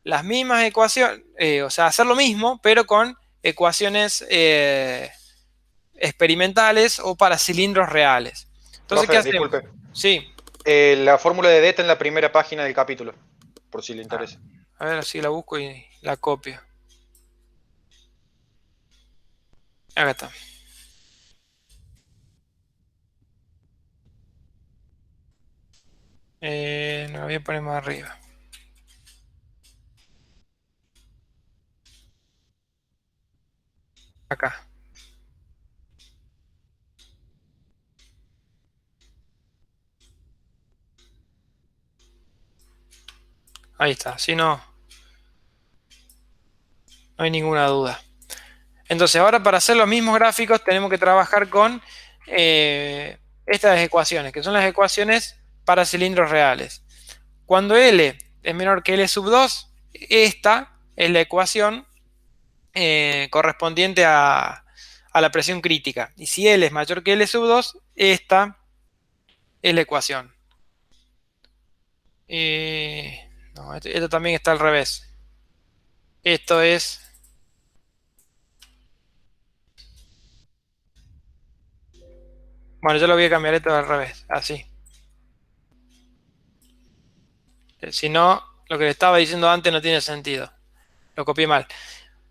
las mismas ecuaciones, o sea, hacer lo mismo, pero con ecuaciones experimentales o para cilindros reales. Entonces, Profe, ¿qué hacemos? disculpe. Sí. La fórmula de D está en la primera página del capítulo, por si le interesa. A ver, así la busco y la copio. Acá está. No la voy a poner más arriba. Acá. Ahí está. Si no hay ninguna duda. Entonces, ahora para hacer los mismos gráficos tenemos que trabajar con estas ecuaciones, que son las ecuaciones para cilindros reales. Cuando L es menor que L sub 2, esta es la ecuación correspondiente a la presión crítica. Y si L es mayor que L sub 2, esta es la ecuación. No, esto también está al revés. Esto es... Bueno, yo lo voy a cambiar esto al revés, así. Si no, lo que le estaba diciendo antes no tiene sentido. Lo copié mal.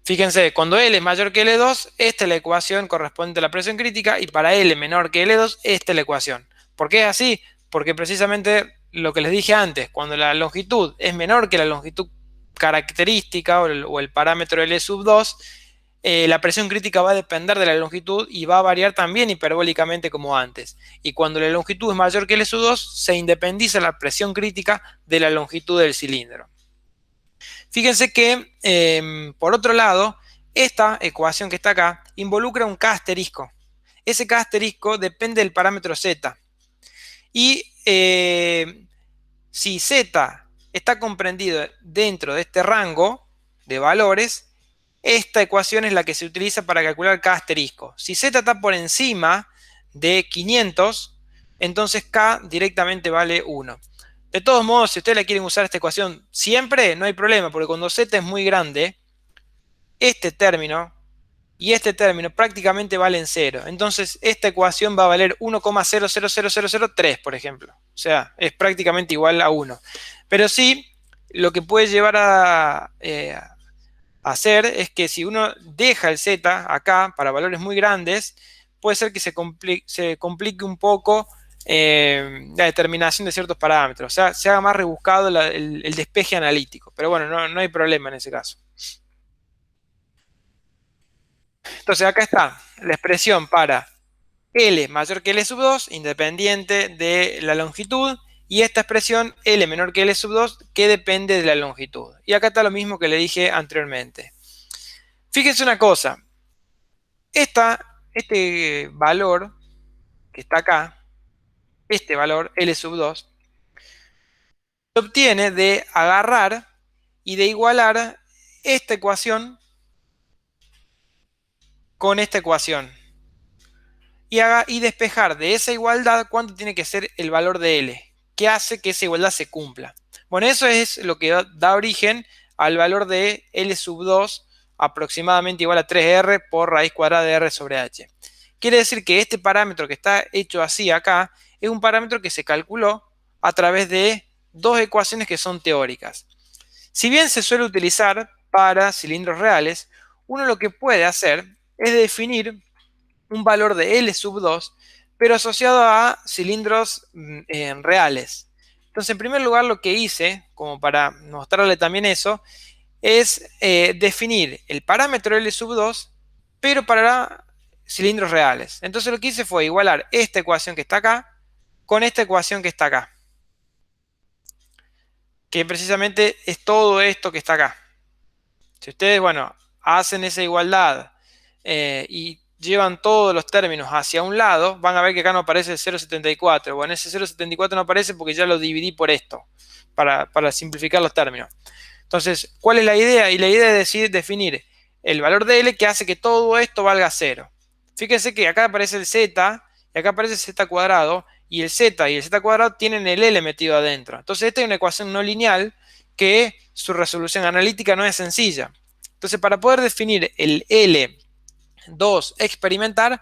Fíjense, cuando L es mayor que L2, esta es la ecuación correspondiente a la presión crítica, y para L menor que L2, esta es la ecuación. ¿Por qué es así? Porque precisamente lo que les dije antes, cuando la longitud es menor que la longitud característica o el parámetro L sub 2, la presión crítica va a depender de la longitud y va a variar también hiperbólicamente como antes. Y cuando la longitud es mayor que L sub 2, se independiza la presión crítica de la longitud del cilindro. Fíjense que, por otro lado, esta ecuación que está acá involucra un K asterisco. Ese K asterisco depende del parámetro Z. Y si Z está comprendido dentro de este rango de valores, esta ecuación es la que se utiliza para calcular K asterisco. Si Z está por encima de 500, entonces K directamente vale 1. De todos modos, si ustedes la quieren usar esta ecuación siempre, no hay problema, porque cuando z es muy grande, este término y este término prácticamente valen 0. Entonces, esta ecuación va a valer 1,000003, por ejemplo. O sea, es prácticamente igual a 1. Pero sí, lo que puede llevar a hacer es que si uno deja el z acá para valores muy grandes, puede ser que se complique un poco la determinación de ciertos parámetros. O sea, se haga más rebuscado el despeje analítico. Pero bueno, no hay problema en ese caso. Entonces acá está la expresión para L mayor que L sub 2, independiente de la longitud, y esta expresión L menor que L sub 2, que depende de la longitud. Y acá está lo mismo que le dije anteriormente. Fíjense una cosa, este valor que está acá, este valor L sub 2, se obtiene de agarrar y de igualar esta ecuación con esta ecuación. Y despejar de esa igualdad cuánto tiene que ser el valor de L, que hace que esa igualdad se cumpla. Bueno, eso es lo que da origen al valor de L sub 2 aproximadamente igual a 3R por raíz cuadrada de R sobre H. Quiere decir que este parámetro que está hecho así acá es un parámetro que se calculó a través de dos ecuaciones que son teóricas. Si bien se suele utilizar para cilindros reales, uno lo que puede hacer es definir un valor de L sub 2, pero asociado a cilindros reales. Entonces, en primer lugar, lo que hice, como para mostrarle también eso, es definir el parámetro L sub 2, pero para cilindros reales. Entonces, lo que hice fue igualar esta ecuación que está acá con esta ecuación que está acá, que precisamente es todo esto que está acá. Si ustedes, bueno, hacen esa igualdad y llevan todos los términos hacia un lado, van a ver que acá no aparece el 0,74. Bueno, ese 0,74 no aparece porque ya lo dividí por esto, para simplificar los términos. Entonces, ¿cuál es la idea? Y la idea es definir el valor de L que hace que todo esto valga 0. Fíjense que acá aparece el Z, y acá aparece el Z cuadrado, y el Z y el Z cuadrado tienen el L metido adentro. Entonces, esta es una ecuación no lineal que su resolución analítica no es sencilla. Entonces, para poder definir el L2 experimental,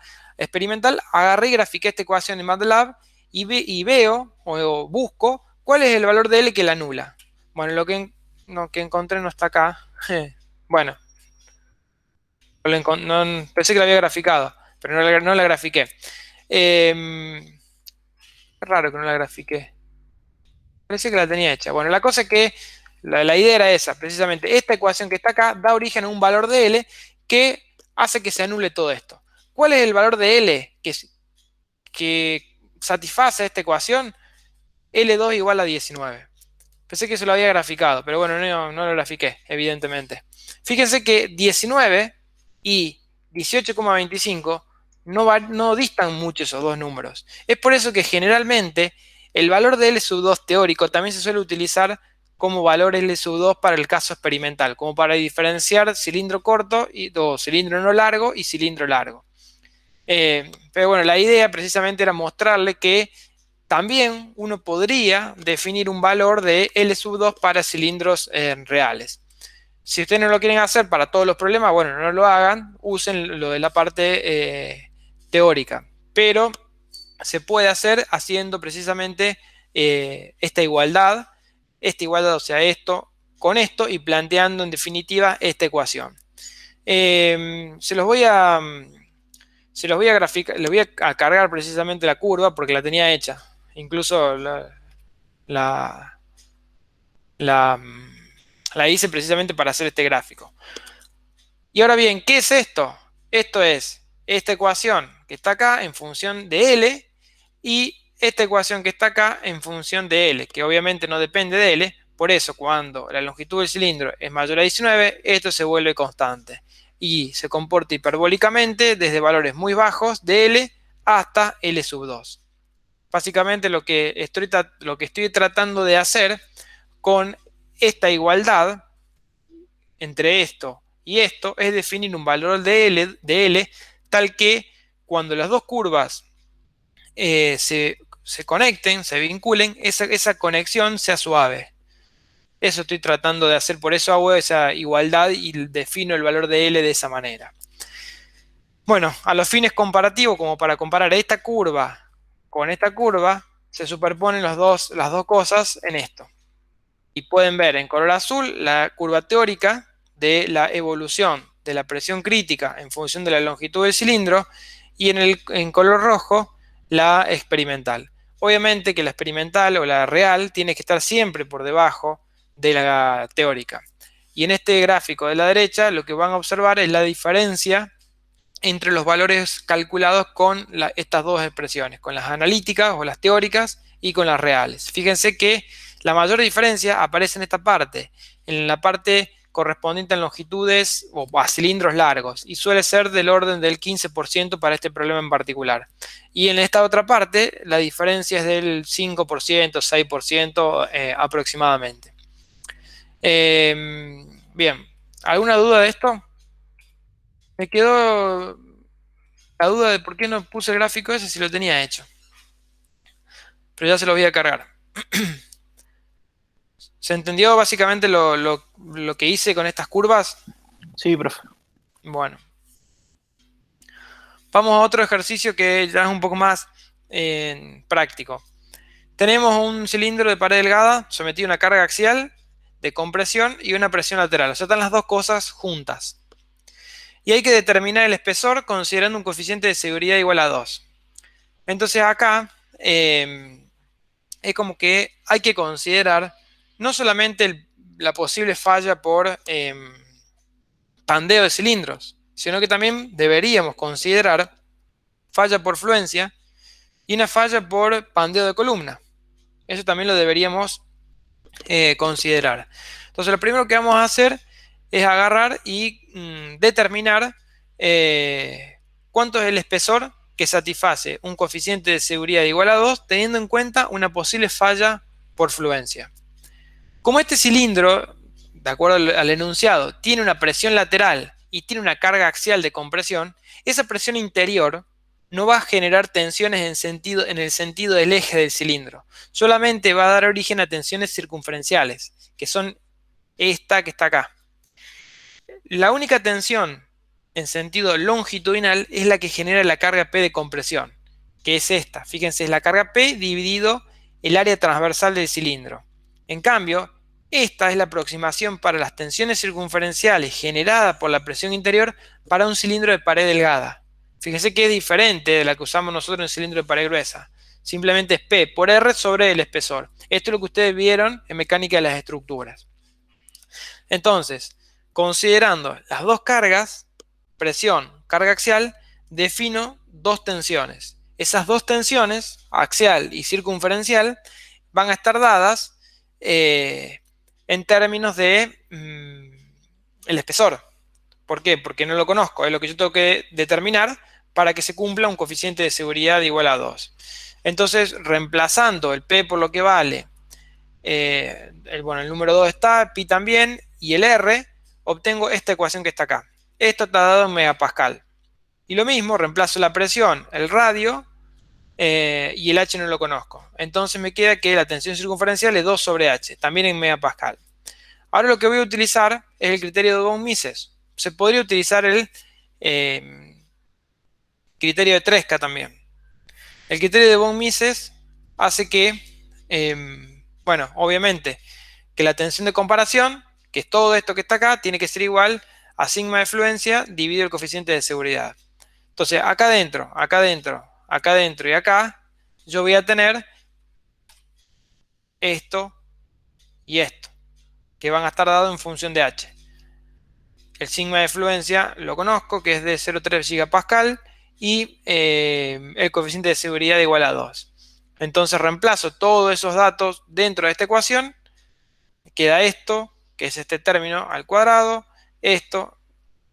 agarré y grafiqué esta ecuación en MATLAB y veo o busco cuál es el valor de L que la anula. Bueno, lo que encontré no está acá. Bueno, pensé que la había graficado, pero no la grafiqué. Es raro que no la grafiqué. Parece que la tenía hecha. Bueno, la cosa es que la idea era esa, precisamente. Esta ecuación que está acá da origen a un valor de L que hace que se anule todo esto. ¿Cuál es el valor de L que satisface esta ecuación? L2 igual a 19. Pensé que eso lo había graficado, pero bueno, no lo grafiqué, evidentemente. Fíjense que 19 y 18,25 no distan mucho esos dos números. Es por eso que generalmente el valor de L sub 2 teórico también se suele utilizar como valor L sub 2 para el caso experimental, como para diferenciar cilindro corto o cilindro no largo y cilindro largo. Pero bueno, la idea precisamente era mostrarle que también uno podría definir un valor de L sub 2 para cilindros reales. Si ustedes no lo quieren hacer para todos los problemas, bueno, no lo hagan, usen lo de la parte teórica. Pero se puede hacer haciendo precisamente esta igualdad, o sea, esto con esto y planteando en definitiva esta ecuación. Se los voy a graficar, les voy a cargar precisamente la curva porque la tenía hecha. Incluso la hice precisamente para hacer este gráfico. Y ahora bien, ¿qué es esto? Esto es esta ecuación que está acá en función de L y esta ecuación que está acá en función de L, que obviamente no depende de L. Por eso, cuando la longitud del cilindro es mayor a 19, esto se vuelve constante y se comporta hiperbólicamente desde valores muy bajos de L hasta L sub 2. Básicamente lo que estoy tratando de hacer con esta igualdad entre esto y esto es definir un valor de L tal que cuando las dos curvas se conecten, se vinculen, esa conexión sea suave. Eso estoy tratando de hacer, por eso hago esa igualdad y defino el valor de L de esa manera. Bueno, a los fines comparativos, como para comparar esta curva con esta curva, se superponen las dos cosas en esto. Y pueden ver en color azul la curva teórica de la evolución de la presión crítica en función de la longitud del cilindro, y en color rojo la experimental. Obviamente que la experimental o la real tiene que estar siempre por debajo de la teórica. Y en este gráfico de la derecha lo que van a observar es la diferencia entre los valores calculados con estas dos expresiones, con las analíticas o las teóricas y con las reales. Fíjense que la mayor diferencia aparece en esta parte, en la parte correspondiente a longitudes o a cilindros largos, y suele ser del orden del 15% para este problema en particular. Y en esta otra parte la diferencia es del 5%, 6% aproximadamente. Bien, ¿alguna duda de esto? Me quedó la duda de por qué no puse el gráfico ese si lo tenía hecho. Pero ya se lo voy a cargar. ¿Se entendió básicamente lo que hice con estas curvas? Sí, profe. Bueno. Vamos a otro ejercicio que ya es un poco más práctico. Tenemos un cilindro de pared delgada sometido a una carga axial de compresión y una presión lateral. O sea, están las dos cosas juntas. Y hay que determinar el espesor considerando un coeficiente de seguridad igual a 2. Entonces acá es como que hay que considerar no solamente la posible falla por pandeo de cilindros, sino que también deberíamos considerar falla por fluencia y una falla por pandeo de columna. Eso también lo deberíamos considerar. Entonces lo primero que vamos a hacer es agarrar y determinar cuánto es el espesor que satisface un coeficiente de seguridad igual a 2, teniendo en cuenta una posible falla por fluencia. Como este cilindro, de acuerdo al enunciado, tiene una presión lateral y tiene una carga axial de compresión, esa presión interior no va a generar tensiones en el sentido del eje del cilindro. Solamente va a dar origen a tensiones circunferenciales, que son esta que está acá. La única tensión en sentido longitudinal es la que genera la carga P de compresión, que es esta. Fíjense, es la carga P dividido el área transversal del cilindro. En cambio, esta es la aproximación para las tensiones circunferenciales generadas por la presión interior para un cilindro de pared delgada. Fíjense que es diferente de la que usamos nosotros en el cilindro de pared gruesa. Simplemente es P por R sobre el espesor. Esto es lo que ustedes vieron en mecánica de las estructuras. Entonces, considerando las dos cargas, presión, carga axial, defino dos tensiones. Esas dos tensiones, axial y circunferencial, van a estar dadas en términos de el espesor. ¿Por qué? Porque no lo conozco. Es lo que yo tengo que determinar para que se cumpla un coeficiente de seguridad igual a 2. Entonces, reemplazando el P por lo que vale, el número 2 está, pi también, y el R, obtengo esta ecuación que está acá. Esto está dado en megapascal. Y lo mismo, reemplazo la presión, el radio, y el H no lo conozco. Entonces me queda que la tensión circunferencial es 2 sobre H, también en megapascal. Ahora lo que voy a utilizar es el criterio de von Mises. Se podría utilizar el criterio de Tresca también. El criterio de von Mises hace que, obviamente, que la tensión de comparación, que es todo esto que está acá, tiene que ser igual a sigma de fluencia dividido el coeficiente de seguridad. Entonces, acá adentro, acá adentro, acá adentro y acá, yo voy a tener esto y esto, que van a estar dados en función de H. El sigma de fluencia lo conozco, que es de 0,3 gigapascal, y el coeficiente de seguridad igual a 2. Entonces reemplazo todos esos datos dentro de esta ecuación. Queda esto, que es este término al cuadrado, esto,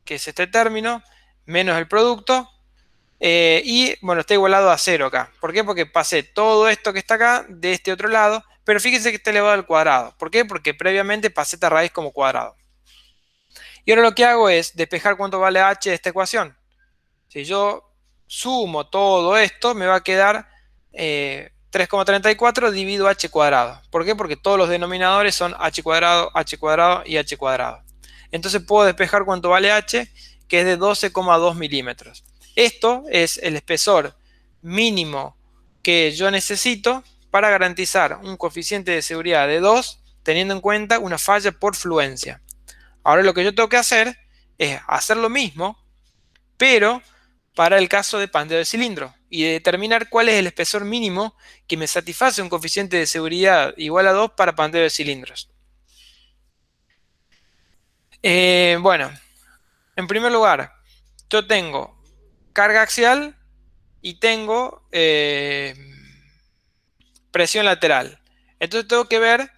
que es este término, menos el producto, y bueno, está igualado a 0 acá. ¿Por qué? Porque pasé todo esto que está acá de este otro lado, pero fíjense que está elevado al cuadrado. ¿Por qué? Porque previamente pasé esta raíz como cuadrado. Y ahora lo que hago es despejar cuánto vale h de esta ecuación. Si yo sumo todo esto, me va a quedar 3,34 dividido h cuadrado. ¿Por qué? Porque todos los denominadores son h cuadrado y h cuadrado. Entonces puedo despejar cuánto vale h, que es de 12,2 milímetros. Esto es el espesor mínimo que yo necesito para garantizar un coeficiente de seguridad de 2, teniendo en cuenta una falla por fluencia. Ahora lo que yo tengo que hacer es hacer lo mismo, pero para el caso de pandeo de cilindro, y determinar cuál es el espesor mínimo que me satisface un coeficiente de seguridad igual a 2 para pandeo de cilindros. Bueno, en primer lugar, yo tengo carga axial y tengo presión lateral. Entonces tengo que ver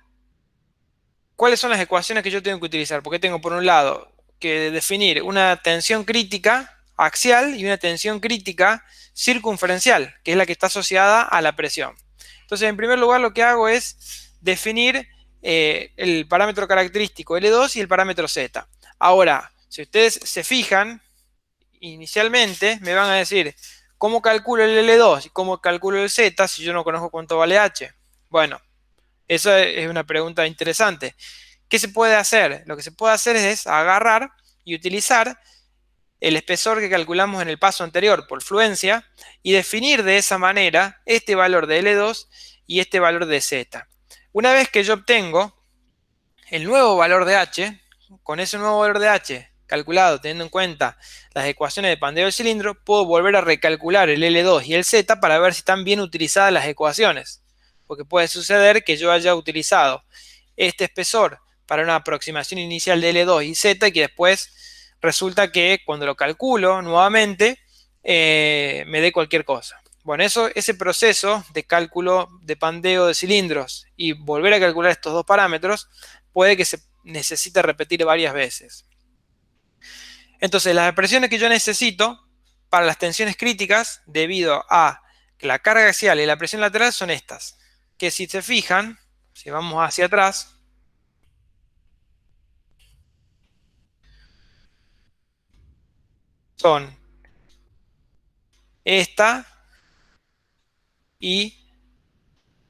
cuáles son las ecuaciones que yo tengo que utilizar, porque tengo por un lado que definir una tensión crítica axial y una tensión crítica circunferencial, que es la que está asociada a la presión. Entonces, en primer lugar, lo que hago es definir el parámetro característico L2 y el parámetro Z. Ahora, si ustedes se fijan, inicialmente me van a decir, ¿cómo calculo el L2 y cómo calculo el Z si yo no conozco cuánto vale H? Bueno, esa es una pregunta interesante. ¿Qué se puede hacer? Lo que se puede hacer es agarrar y utilizar el espesor que calculamos en el paso anterior por fluencia y definir de esa manera este valor de L2 y este valor de Z. Una vez que yo obtengo el nuevo valor de H, con ese nuevo valor de H calculado teniendo en cuenta las ecuaciones de pandeo del cilindro, puedo volver a recalcular el L2 y el Z para ver si están bien utilizadas las ecuaciones. Porque puede suceder que yo haya utilizado este espesor para una aproximación inicial de L2 y Z y que después resulta que cuando lo calculo nuevamente me dé cualquier cosa. Bueno, ese proceso de cálculo de pandeo de cilindros y volver a calcular estos dos parámetros puede que se necesite repetir varias veces. Entonces, las expresiones que yo necesito para las tensiones críticas debido a que la carga axial y la presión lateral son estas. Que si se fijan, si vamos hacia atrás, son esta y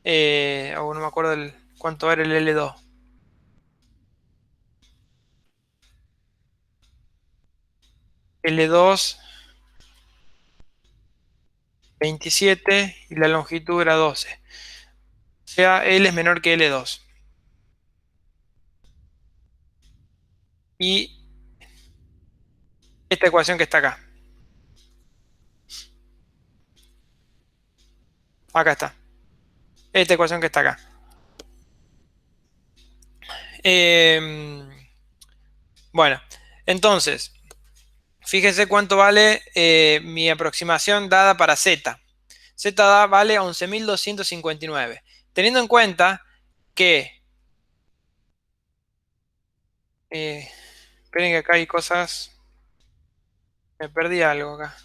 no me acuerdo cuánto era el L2. L2 27 y la longitud era 12. O sea, L es menor que L2. Y esta ecuación que está acá. Acá está. Esta ecuación que está acá. Bueno, entonces, fíjense cuánto vale mi aproximación dada para Z. Z vale 11.259. Teniendo en cuenta que... esperen que acá hay cosas... Me perdí algo acá.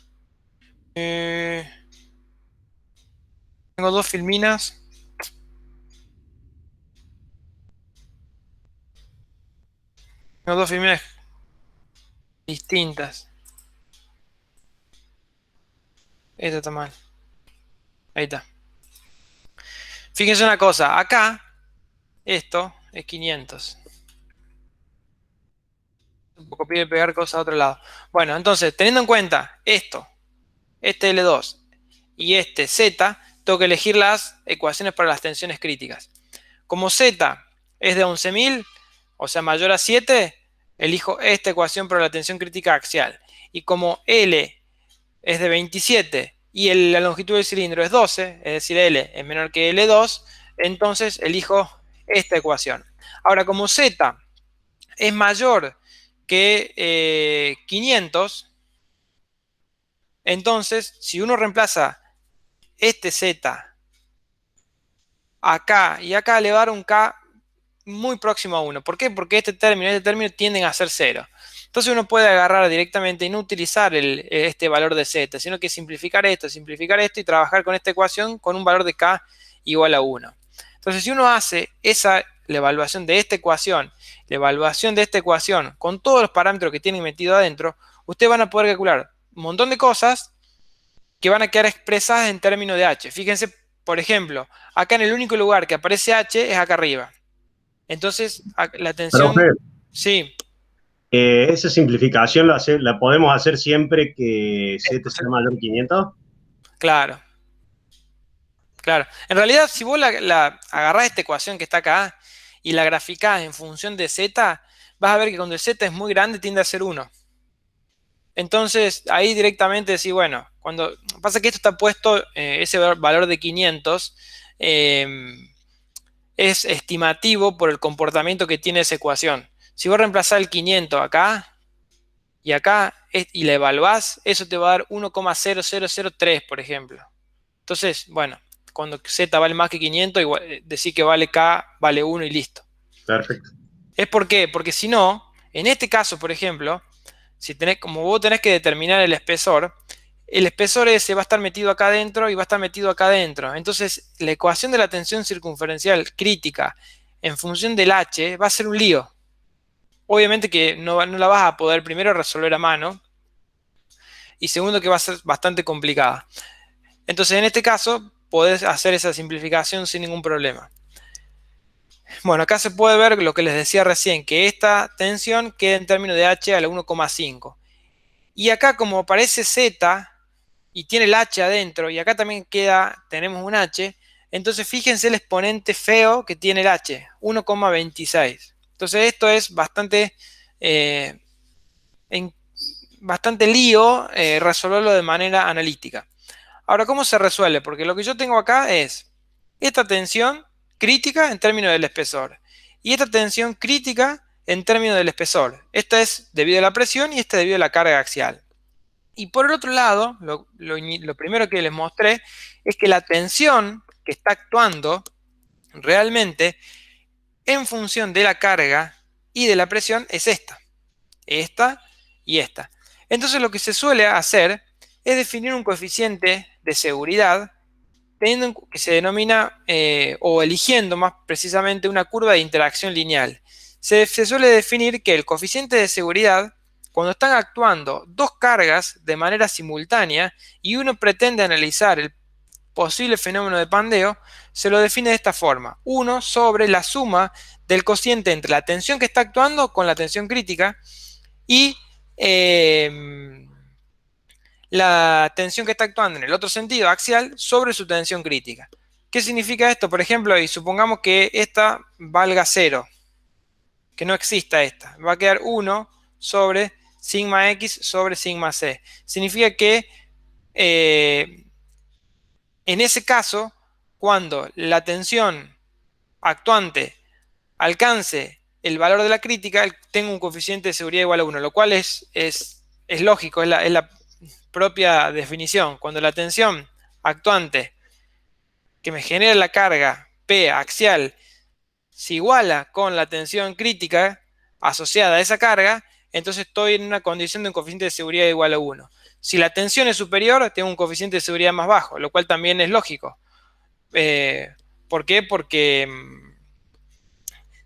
Tengo dos filminas. Tengo dos filminas distintas. Esta está mal. Ahí está. Fíjense una cosa. Acá, esto es 500. Un poco pide pegar cosas a otro lado. Bueno, entonces, teniendo en cuenta esto, este L2 y este Z, tengo que elegir las ecuaciones para las tensiones críticas. Como Z es de 11.000, o sea, mayor a 7, elijo esta ecuación para la tensión crítica axial. Y como L es de 27 y la longitud del cilindro es 12, es decir, L es menor que L2, entonces elijo esta ecuación. Ahora, como Z es mayor que 500, entonces, si uno reemplaza este Z acá y acá, le va a dar un K muy próximo a 1. ¿Por qué? Porque este término y este término tienden a ser 0. Entonces uno puede agarrar directamente y no utilizar este valor de Z, sino que simplificar esto y trabajar con esta ecuación con un valor de K igual a 1. Entonces, si uno hace la evaluación de esta ecuación, la evaluación de esta ecuación con todos los parámetros que tienen metido adentro, ustedes van a poder calcular un montón de cosas que van a quedar expresadas en términos de H. Fíjense, por ejemplo, acá en el único lugar que aparece H es acá arriba. Entonces, la tensión, Profe, sí, esa simplificación la podemos hacer siempre que Z sea mayor que 500. claro, claro. En realidad, si vos agarrás esta ecuación que está acá y la graficás en función de Z, vas a ver que cuando el Z es muy grande tiende a ser 1. Entonces, ahí directamente decís, bueno, cuando pasa que esto está puesto, ese valor de 500, es estimativo por el comportamiento que tiene esa ecuación. Si vos reemplazás el 500 acá y acá y la evaluás, eso te va a dar 1,0003, por ejemplo. Entonces, bueno, cuando Z vale más que 500, igual, decir que vale K, vale 1 y listo. Perfecto. ¿Es por qué? Porque si no, en este caso, por ejemplo, como vos tenés que determinar el espesor ese va a estar metido acá adentro y va a estar metido acá adentro. Entonces, la ecuación de la tensión circunferencial crítica en función del H va a ser un lío. Obviamente que no la vas a poder primero resolver a mano y segundo que va a ser bastante complicada. Entonces, en este caso, podés hacer esa simplificación sin ningún problema. Bueno, acá se puede ver lo que les decía recién, que esta tensión queda en términos de H a la 1,5. Y acá como aparece Z y tiene el H adentro, y acá también tenemos un H, entonces fíjense el exponente feo que tiene el H, 1,26. Entonces esto es eh, bastante lío resolverlo de manera analítica. Ahora, ¿cómo se resuelve? Porque lo que yo tengo acá es esta tensión crítica en términos del espesor y esta tensión crítica en términos del espesor. Esta es debido a la presión y esta debido a la carga axial. Y por el otro lado, lo primero que les mostré es que la tensión que está actuando realmente en función de la carga y de la presión es esta y esta. Entonces lo que se suele hacer es definir un coeficiente de seguridad que se denomina, o eligiendo más precisamente, una curva de interacción lineal. Se suele definir que el coeficiente de seguridad, cuando están actuando dos cargas de manera simultánea y uno pretende analizar el posible fenómeno de pandeo, se lo define de esta forma: 1 sobre la suma del cociente entre la tensión que está actuando con la tensión crítica y la tensión que está actuando en el otro sentido, axial, sobre su tensión crítica. ¿Qué significa esto? Por ejemplo, y supongamos que esta valga 0, que no exista esta. Va a quedar 1 sobre sigma x sobre sigma c. Significa que en ese caso, cuando la tensión actuante alcance el valor de la crítica, tengo un coeficiente de seguridad igual a 1, lo cual es lógico, es la propia definición. Cuando la tensión actuante que me genera la carga P axial se iguala con la tensión crítica asociada a esa carga, entonces estoy en una condición de un coeficiente de seguridad igual a 1. Si la tensión es superior, tengo un coeficiente de seguridad más bajo, lo cual también es lógico. ¿Por qué? Porque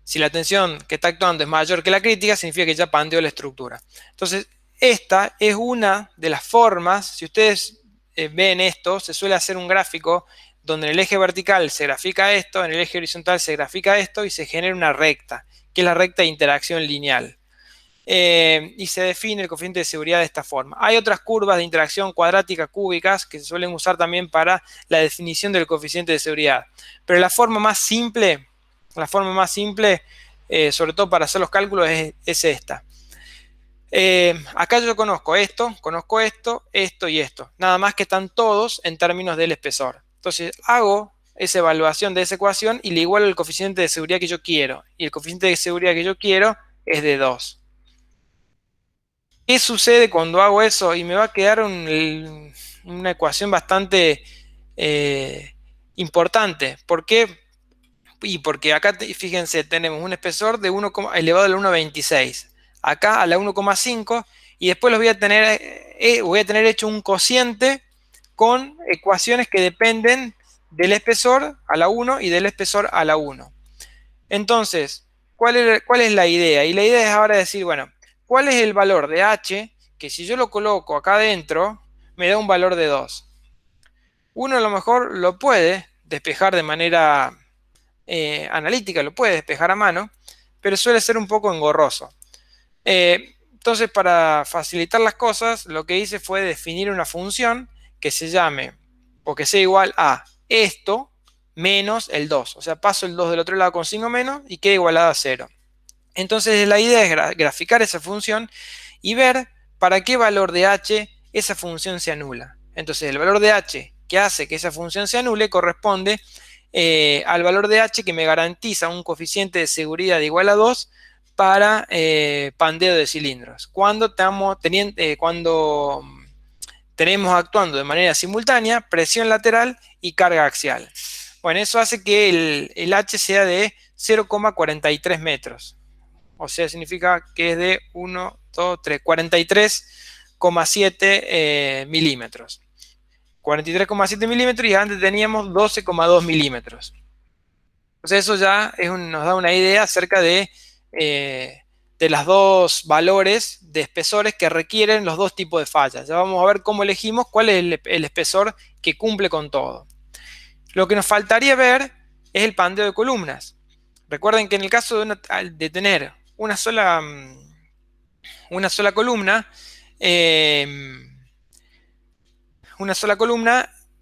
si la tensión que está actuando es mayor que la crítica, significa que ya pandeó la estructura. Entonces, esta es una de las formas. Si ustedes ven esto, se suele hacer un gráfico donde en el eje vertical se grafica esto, en el eje horizontal se grafica esto y se genera una recta, que es la recta de interacción lineal. Y se define el coeficiente de seguridad de esta forma. Hay otras curvas de interacción cuadrática cúbicas que se suelen usar también para la definición del coeficiente de seguridad. Pero la forma más simple, sobre todo para hacer los cálculos, es esta. Acá yo conozco esto, esto y esto. Nada más que están todos en términos del espesor. Entonces hago esa evaluación de esa ecuación y le igualo el coeficiente de seguridad que yo quiero. Y el coeficiente de seguridad que yo quiero es de 2. ¿Qué sucede cuando hago eso? Y me va a quedar una ecuación bastante importante. ¿Por qué? Y porque acá, fíjense, tenemos un espesor de 1, elevado a la 1,26. Acá a la 1,5. Y después voy a tener hecho un cociente con ecuaciones que dependen del espesor a la 1 y del espesor a la 1. Entonces, ¿cuál es la idea? Y la idea es ahora decir, bueno, ¿cuál es el valor de H que si yo lo coloco acá adentro me da un valor de 2? Uno a lo mejor lo puede despejar de manera analítica, lo puede despejar a mano, pero suele ser un poco engorroso. Entonces, para facilitar las cosas, lo que hice fue definir una función que se llame, o que sea igual a esto menos el 2. O sea, paso el 2 del otro lado con signo menos y queda igualado a 0. Entonces, la idea es graficar esa función y ver para qué valor de h esa función se anula. Entonces, el valor de h que hace que esa función se anule corresponde al valor de h que me garantiza un coeficiente de seguridad igual a 2 para pandeo de cilindros. Cuando tenemos actuando de manera simultánea presión lateral y carga axial. Bueno, eso hace que el h sea de 0,43 metros. O sea, significa que es de 1, 2, 3, 43,7 milímetros. 43,7 milímetros y antes teníamos 12,2 milímetros. Entonces eso ya nos da una idea acerca de los dos valores de espesores que requieren los dos tipos de fallas. Ya vamos a ver cómo elegimos cuál es el espesor que cumple con todo. Lo que nos faltaría ver es el pandeo de columnas. Recuerden que en el caso de tener una sola columna,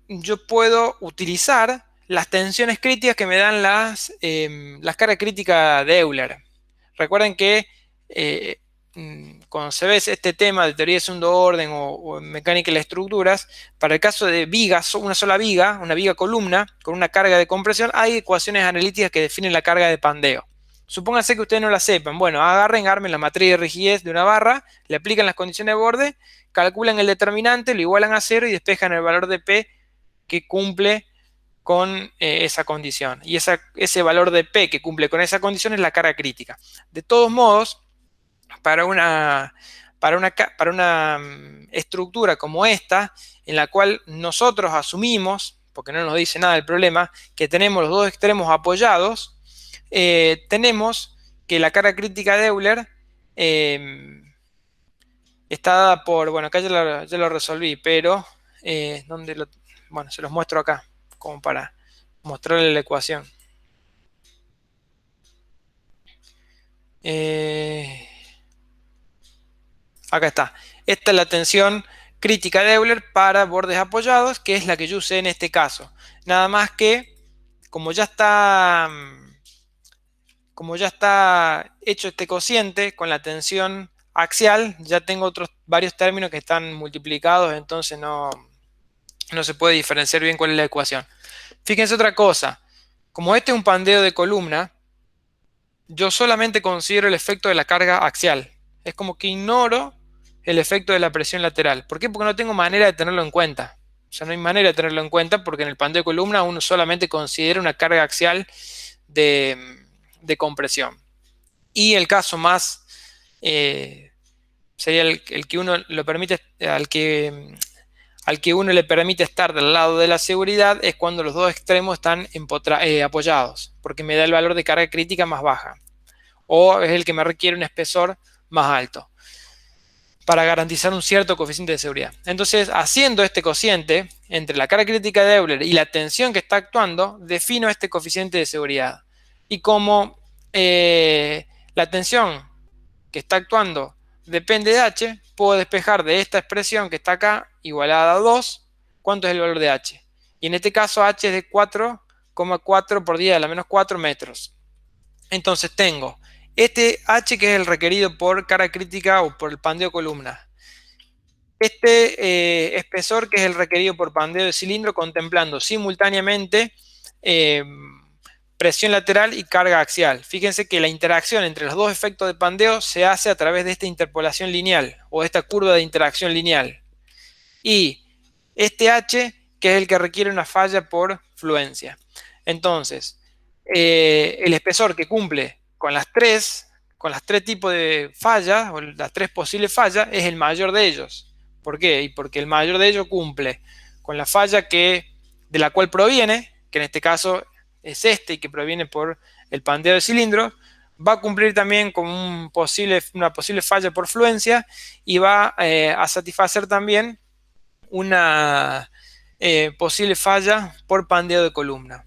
yo puedo utilizar las tensiones críticas que me dan las cargas críticas de Euler. Recuerden que cuando se ve este tema de teoría de segundo orden o mecánica de las estructuras, para el caso de vigas, una sola viga, una viga columna con una carga de compresión, hay ecuaciones analíticas que definen la carga de pandeo. Supónganse que ustedes no la sepan. Bueno, armen la matriz de rigidez de una barra, le aplican las condiciones de borde, calculan el determinante, lo igualan a 0 y despejan el valor de P que cumple con esa condición. Y ese valor de P que cumple con esa condición es la carga crítica. De todos modos, para una estructura como esta, en la cual nosotros asumimos, porque no nos dice nada del problema, que tenemos los dos extremos apoyados, tenemos que la carga crítica de Euler está dada por, bueno, acá ya lo resolví, pero bueno, se los muestro acá, como para mostrarles la ecuación. Acá está. Esta es la tensión crítica de Euler para bordes apoyados, que es la que yo usé en este caso. Nada más que, como ya está hecho este cociente con la tensión axial, ya tengo varios términos que están multiplicados, entonces no se puede diferenciar bien cuál es la ecuación. Fíjense otra cosa. Como este es un pandeo de columna, yo solamente considero el efecto de la carga axial. Es como que ignoro el efecto de la presión lateral. ¿Por qué? Porque no tengo manera de tenerlo en cuenta. O sea, no hay manera de tenerlo en cuenta porque en el pandeo de columna uno solamente considera una carga axial de compresión. Y el caso más sería el que uno lo permite, al que uno le permite estar del lado de la seguridad es cuando los dos extremos están apoyados, porque me da el valor de carga crítica más baja, o es el que me requiere un espesor más alto para garantizar un cierto coeficiente de seguridad. Entonces, haciendo este cociente entre la carga crítica de Euler y la tensión que está actuando, defino este coeficiente de seguridad. Y como la tensión que está actuando depende de h, puedo despejar de esta expresión que está acá, igualada a 2, ¿cuánto es el valor de h? Y en este caso h es de 4,4 por 10 a la menos 4 metros. Entonces tengo este h que es el requerido por carga crítica o por el pandeo columna. Este espesor que es el requerido por pandeo de cilindro, contemplando simultáneamente presión lateral y carga axial. Fíjense que la interacción entre los dos efectos de pandeo se hace a través de esta interpolación lineal o esta curva de interacción lineal. Y este h que es el que requiere una falla por fluencia. Entonces, el espesor que cumple con las tres tipos de fallas, o las tres posibles fallas, es el mayor de ellos. ¿Por qué? Y porque el mayor de ellos cumple con la falla de la cual proviene, que en este caso es y que proviene por el pandeo de cilindro, va a cumplir también con una posible falla por fluencia y va a satisfacer también una posible falla por pandeo de columna.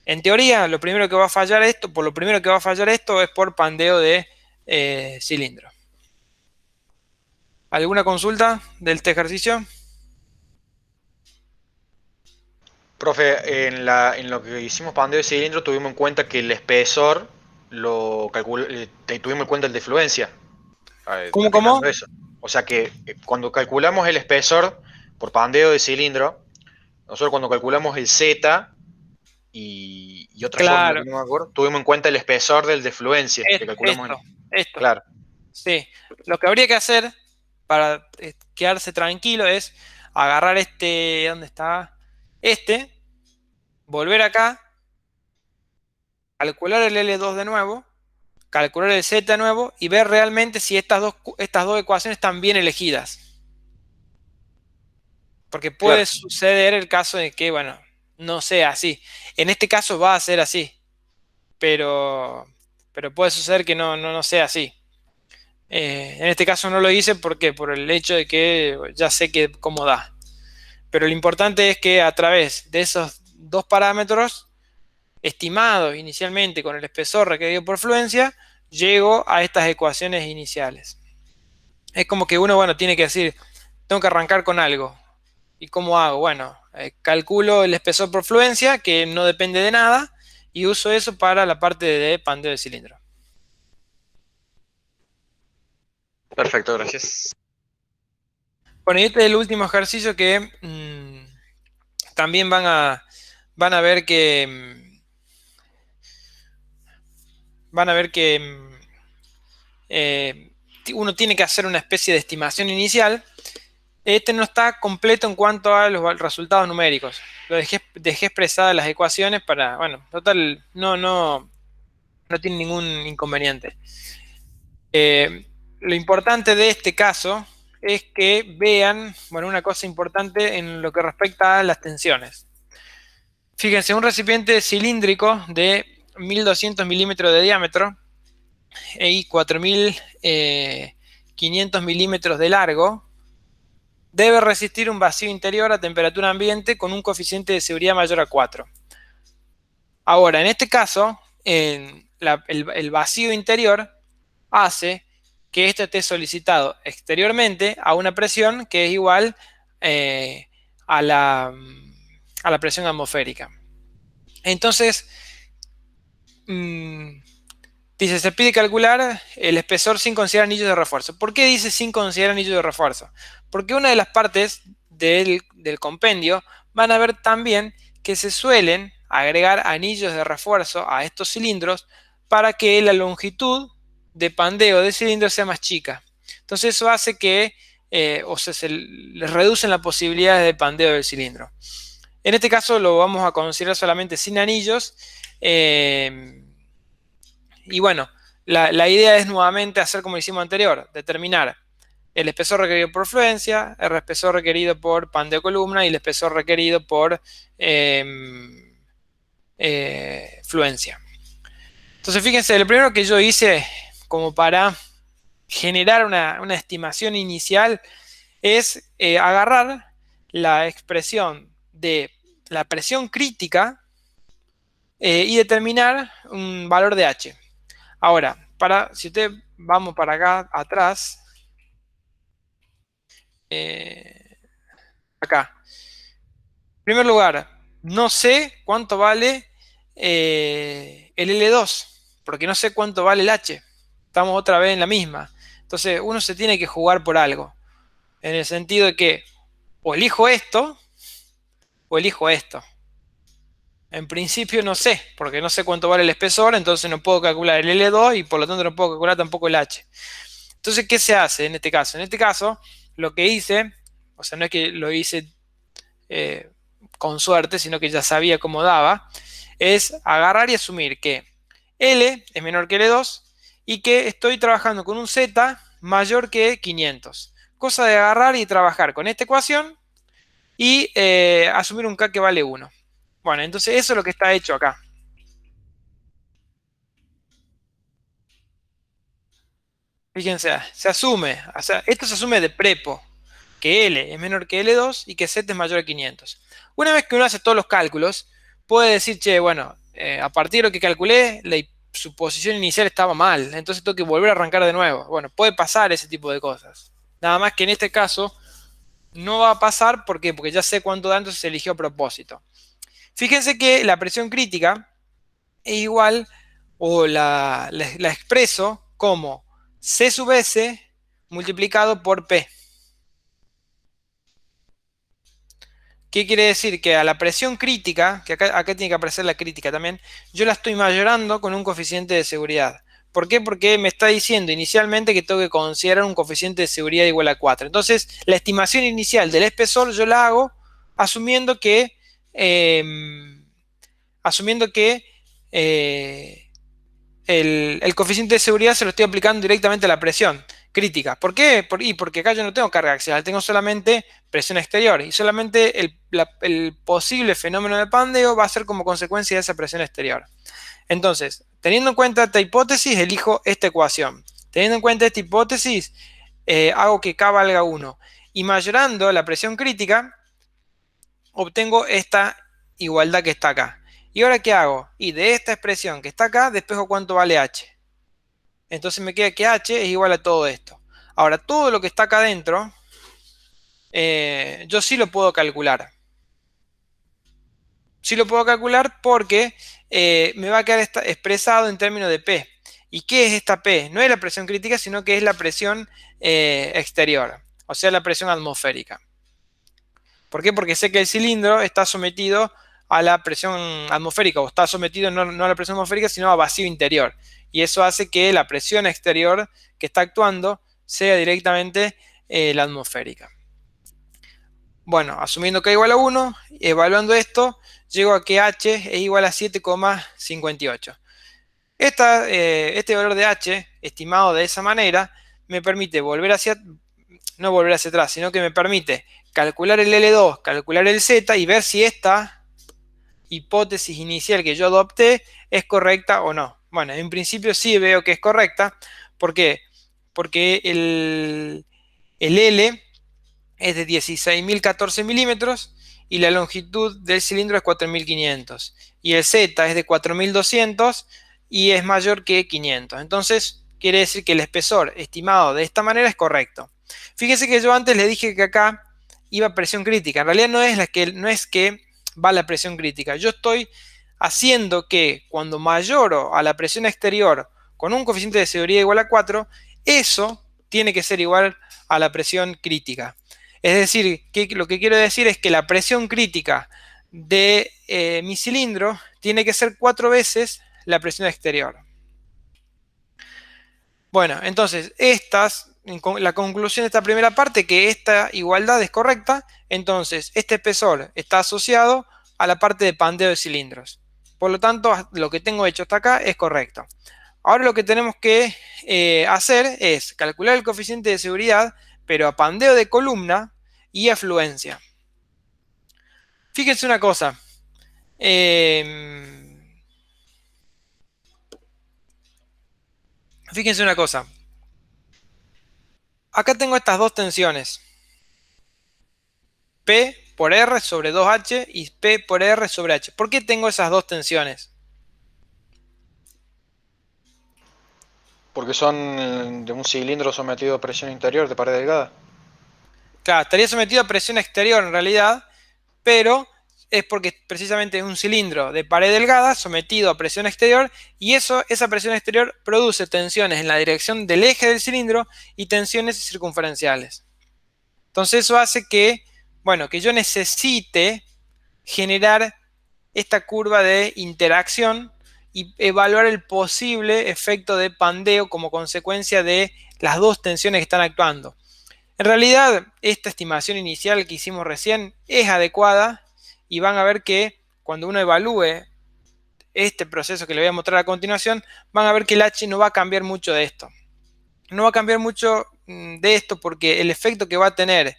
En teoría, lo primero que va a fallar esto, por lo primero que va a fallar esto es por pandeo de cilindro. ¿Alguna consulta de este ejercicio? Profe, en lo que hicimos pandeo de cilindro tuvimos en cuenta que el espesor tuvimos en cuenta el de fluencia, ¿Cómo? aplicando eso. O sea que cuando calculamos el espesor por pandeo de cilindro, nosotros cuando calculamos el Z y otra fórmula Claro, que no me acuerdo, tuvimos en cuenta el espesor del de fluencia que calculamos esto. Claro, Sí, lo que habría que hacer para quedarse tranquilo es agarrar este, ¿dónde está? Este, volver acá, calcular el L2 de nuevo, calcular el Z de nuevo y ver realmente si estas dos ecuaciones están bien elegidas. Porque puede claro. suceder el caso de que, bueno, no sea así. En este caso va a ser así, pero, pero puede suceder que no sea así. En este caso no lo hice porque por el hecho de que ya sé que cómo da. Pero lo importante es que a través de esos dos parámetros estimados inicialmente con el espesor requerido por fluencia, llego a estas ecuaciones iniciales. Es como que uno, bueno, tiene que decir, tengo que arrancar con algo. ¿Y cómo hago? Bueno, calculo el espesor por fluencia, que no depende de nada, y uso eso para la parte de pandeo de cilindro. Perfecto, gracias. Bueno, y este es el último ejercicio que también van a ver que uno tiene que hacer una especie de estimación inicial. Este no está completo en cuanto a los resultados numéricos. Lo dejé expresadas las ecuaciones para, bueno, total, no tiene ningún inconveniente. Lo importante de este caso es que vean, bueno, una cosa importante en lo que respecta a las tensiones. Fíjense, un recipiente cilíndrico de 1200 milímetros de diámetro y 4500 milímetros de largo debe resistir un vacío interior a temperatura ambiente con un coeficiente de seguridad mayor a 4. Ahora, en este caso, el vacío interior hace que esto esté solicitado exteriormente a una presión que es igual a la presión atmosférica. Entonces, dice, se pide calcular el espesor sin considerar anillos de refuerzo. ¿Por qué dice sin considerar anillos de refuerzo? Porque una de las partes del compendio van a ver también que se suelen agregar anillos de refuerzo a estos cilindros para que la longitud de pandeo de cilindro sea más chica. Entonces eso hace que se les reducen las posibilidades de pandeo del cilindro. En este caso lo vamos a considerar solamente sin anillos. Y bueno, la idea es nuevamente hacer como hicimos anterior, determinar el espesor requerido por fluencia, el espesor requerido por pandeo columna y el espesor requerido por fluencia. Entonces fíjense, lo primero que yo hice como para generar una estimación inicial es agarrar la expresión de la presión crítica y determinar un valor de H. Ahora, si ustedes vamos para acá atrás, acá. En primer lugar, no sé cuánto vale el L2, porque no sé cuánto vale el H. Estamos otra vez en la misma. Entonces, uno se tiene que jugar por algo. En el sentido de que o elijo esto o elijo esto. En principio no sé, porque no sé cuánto vale el espesor, entonces no puedo calcular el L2 y por lo tanto no puedo calcular tampoco el H. Entonces, ¿qué se hace en este caso? En este caso, lo que hice, o sea, no es que lo hice con suerte, sino que ya sabía cómo daba, es agarrar y asumir que L es menor que L2 y que estoy trabajando con un Z mayor que 500. Cosa de agarrar y trabajar con esta ecuación y asumir un K que vale 1. Bueno, entonces eso es lo que está hecho acá. Fíjense, se asume, o sea, esto se asume de prepo. que L es menor que L2 y que Z es mayor a 500. Una vez que uno hace todos los cálculos, puede decir, che, bueno, a partir de lo que calculé, la suposición inicial estaba mal, entonces tengo que volver a arrancar de nuevo. Bueno, puede pasar ese tipo de cosas. Nada más que en este caso no va a pasar, ¿por qué? Porque ya sé cuánto da, entonces se eligió a propósito. Fíjense que la presión crítica es igual, o la expreso como C sub S multiplicado por P. ¿Qué quiere decir? Que a la presión crítica, que acá tiene que aparecer la crítica también, yo la estoy mayorando con un coeficiente de seguridad. ¿Por qué? Porque me está diciendo inicialmente que tengo que considerar un coeficiente de seguridad igual a 4. Entonces, la estimación inicial del espesor yo la hago asumiendo que, asumiendo que el coeficiente de seguridad se lo estoy aplicando directamente a la presión crítica. ¿Por qué? Porque acá yo no tengo carga axial, tengo solamente presión exterior y solamente el posible fenómeno de pandeo va a ser como consecuencia de esa presión exterior. Entonces, teniendo en cuenta esta hipótesis, elijo esta ecuación. Teniendo en cuenta esta hipótesis, hago que K valga 1. Y mayorando la presión crítica, obtengo esta igualdad que está acá. ¿Y ahora qué hago? Y de esta expresión que está acá, despejo cuánto vale H. Entonces me queda que H es igual a todo esto. Ahora, todo lo que está acá adentro, yo sí lo puedo calcular. Sí lo puedo calcular porque me va a quedar expresado en términos de P. ¿Y qué es esta P? No es la presión crítica, sino que es la presión exterior, o sea, la presión atmosférica. ¿Por qué? Porque sé que el cilindro está sometido a la presión atmosférica, o está sometido no a la presión atmosférica, sino a vacío interior. Y eso hace que la presión exterior que está actuando sea directamente la atmosférica. Bueno, asumiendo que es igual a 1, evaluando esto, llego a que H es igual a 7,58. Este valor de H, estimado de esa manera, me permite no volver hacia atrás, sino que me permite calcular el L2, calcular el Z y ver si esta hipótesis inicial que yo adopté es correcta o no. Bueno, en principio sí veo que es correcta. ¿Por qué? Porque el L es de 16.014 milímetros y la longitud del cilindro es 4.500. Y el Z es de 4.200 y es mayor que 500. Entonces, quiere decir que el espesor estimado de esta manera es correcto. Fíjese que yo antes le dije que acá iba a presión crítica. En realidad no es que va la presión crítica. Yo estoy haciendo que cuando mayoro a la presión exterior con un coeficiente de seguridad igual a 4, eso tiene que ser igual a la presión crítica. Es decir, que lo que quiero decir es que la presión crítica de mi cilindro tiene que ser 4 veces la presión exterior. Bueno, entonces, la conclusión de esta primera parte, que esta igualdad es correcta, entonces este espesor está asociado a la parte de pandeo de cilindros. Por lo tanto, lo que tengo hecho hasta acá es correcto. Ahora lo que tenemos que hacer es calcular el coeficiente de seguridad, pero a pandeo de columna y afluencia. Fíjense una cosa. Fíjense una cosa. Acá tengo estas dos tensiones. P por R sobre 2H y P por R sobre H. ¿Por qué tengo esas dos tensiones? Porque son de un cilindro sometido a presión interior de pared delgada. Claro, estaría sometido a presión exterior en realidad, pero es porque precisamente es un cilindro de pared delgada sometido a presión exterior y esa presión exterior produce tensiones en la dirección del eje del cilindro y tensiones circunferenciales. Entonces eso hace que, bueno, que yo necesite generar esta curva de interacción y evaluar el posible efecto de pandeo como consecuencia de las dos tensiones que están actuando. En realidad, esta estimación inicial que hicimos recién es adecuada y van a ver que cuando uno evalúe este proceso que le voy a mostrar a continuación, van a ver que el H no va a cambiar mucho de esto. No va a cambiar mucho de esto porque el efecto que va a tener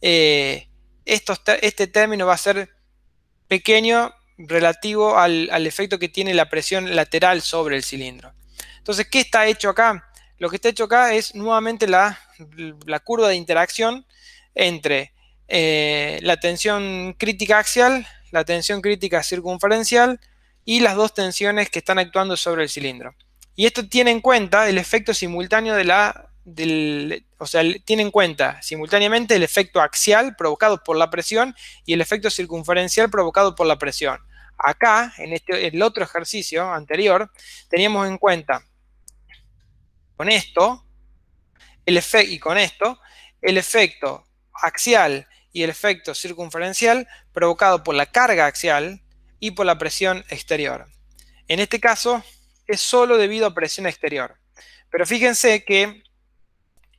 este término va a ser pequeño relativo al efecto que tiene la presión lateral sobre el cilindro. Entonces, ¿qué está hecho acá? Lo que está hecho acá es nuevamente la curva de interacción entre la tensión crítica axial, la tensión crítica circunferencial y las dos tensiones que están actuando sobre el cilindro. Y esto tiene en cuenta el efecto simultáneo o sea, tiene en cuenta simultáneamente el efecto axial provocado por la presión y el efecto circunferencial provocado por la presión. Acá, en el otro ejercicio anterior, teníamos en cuenta con esto, con esto, el efecto axial y el efecto circunferencial provocado por la carga axial y por la presión exterior. En este caso, es solo debido a presión exterior. Pero fíjense que,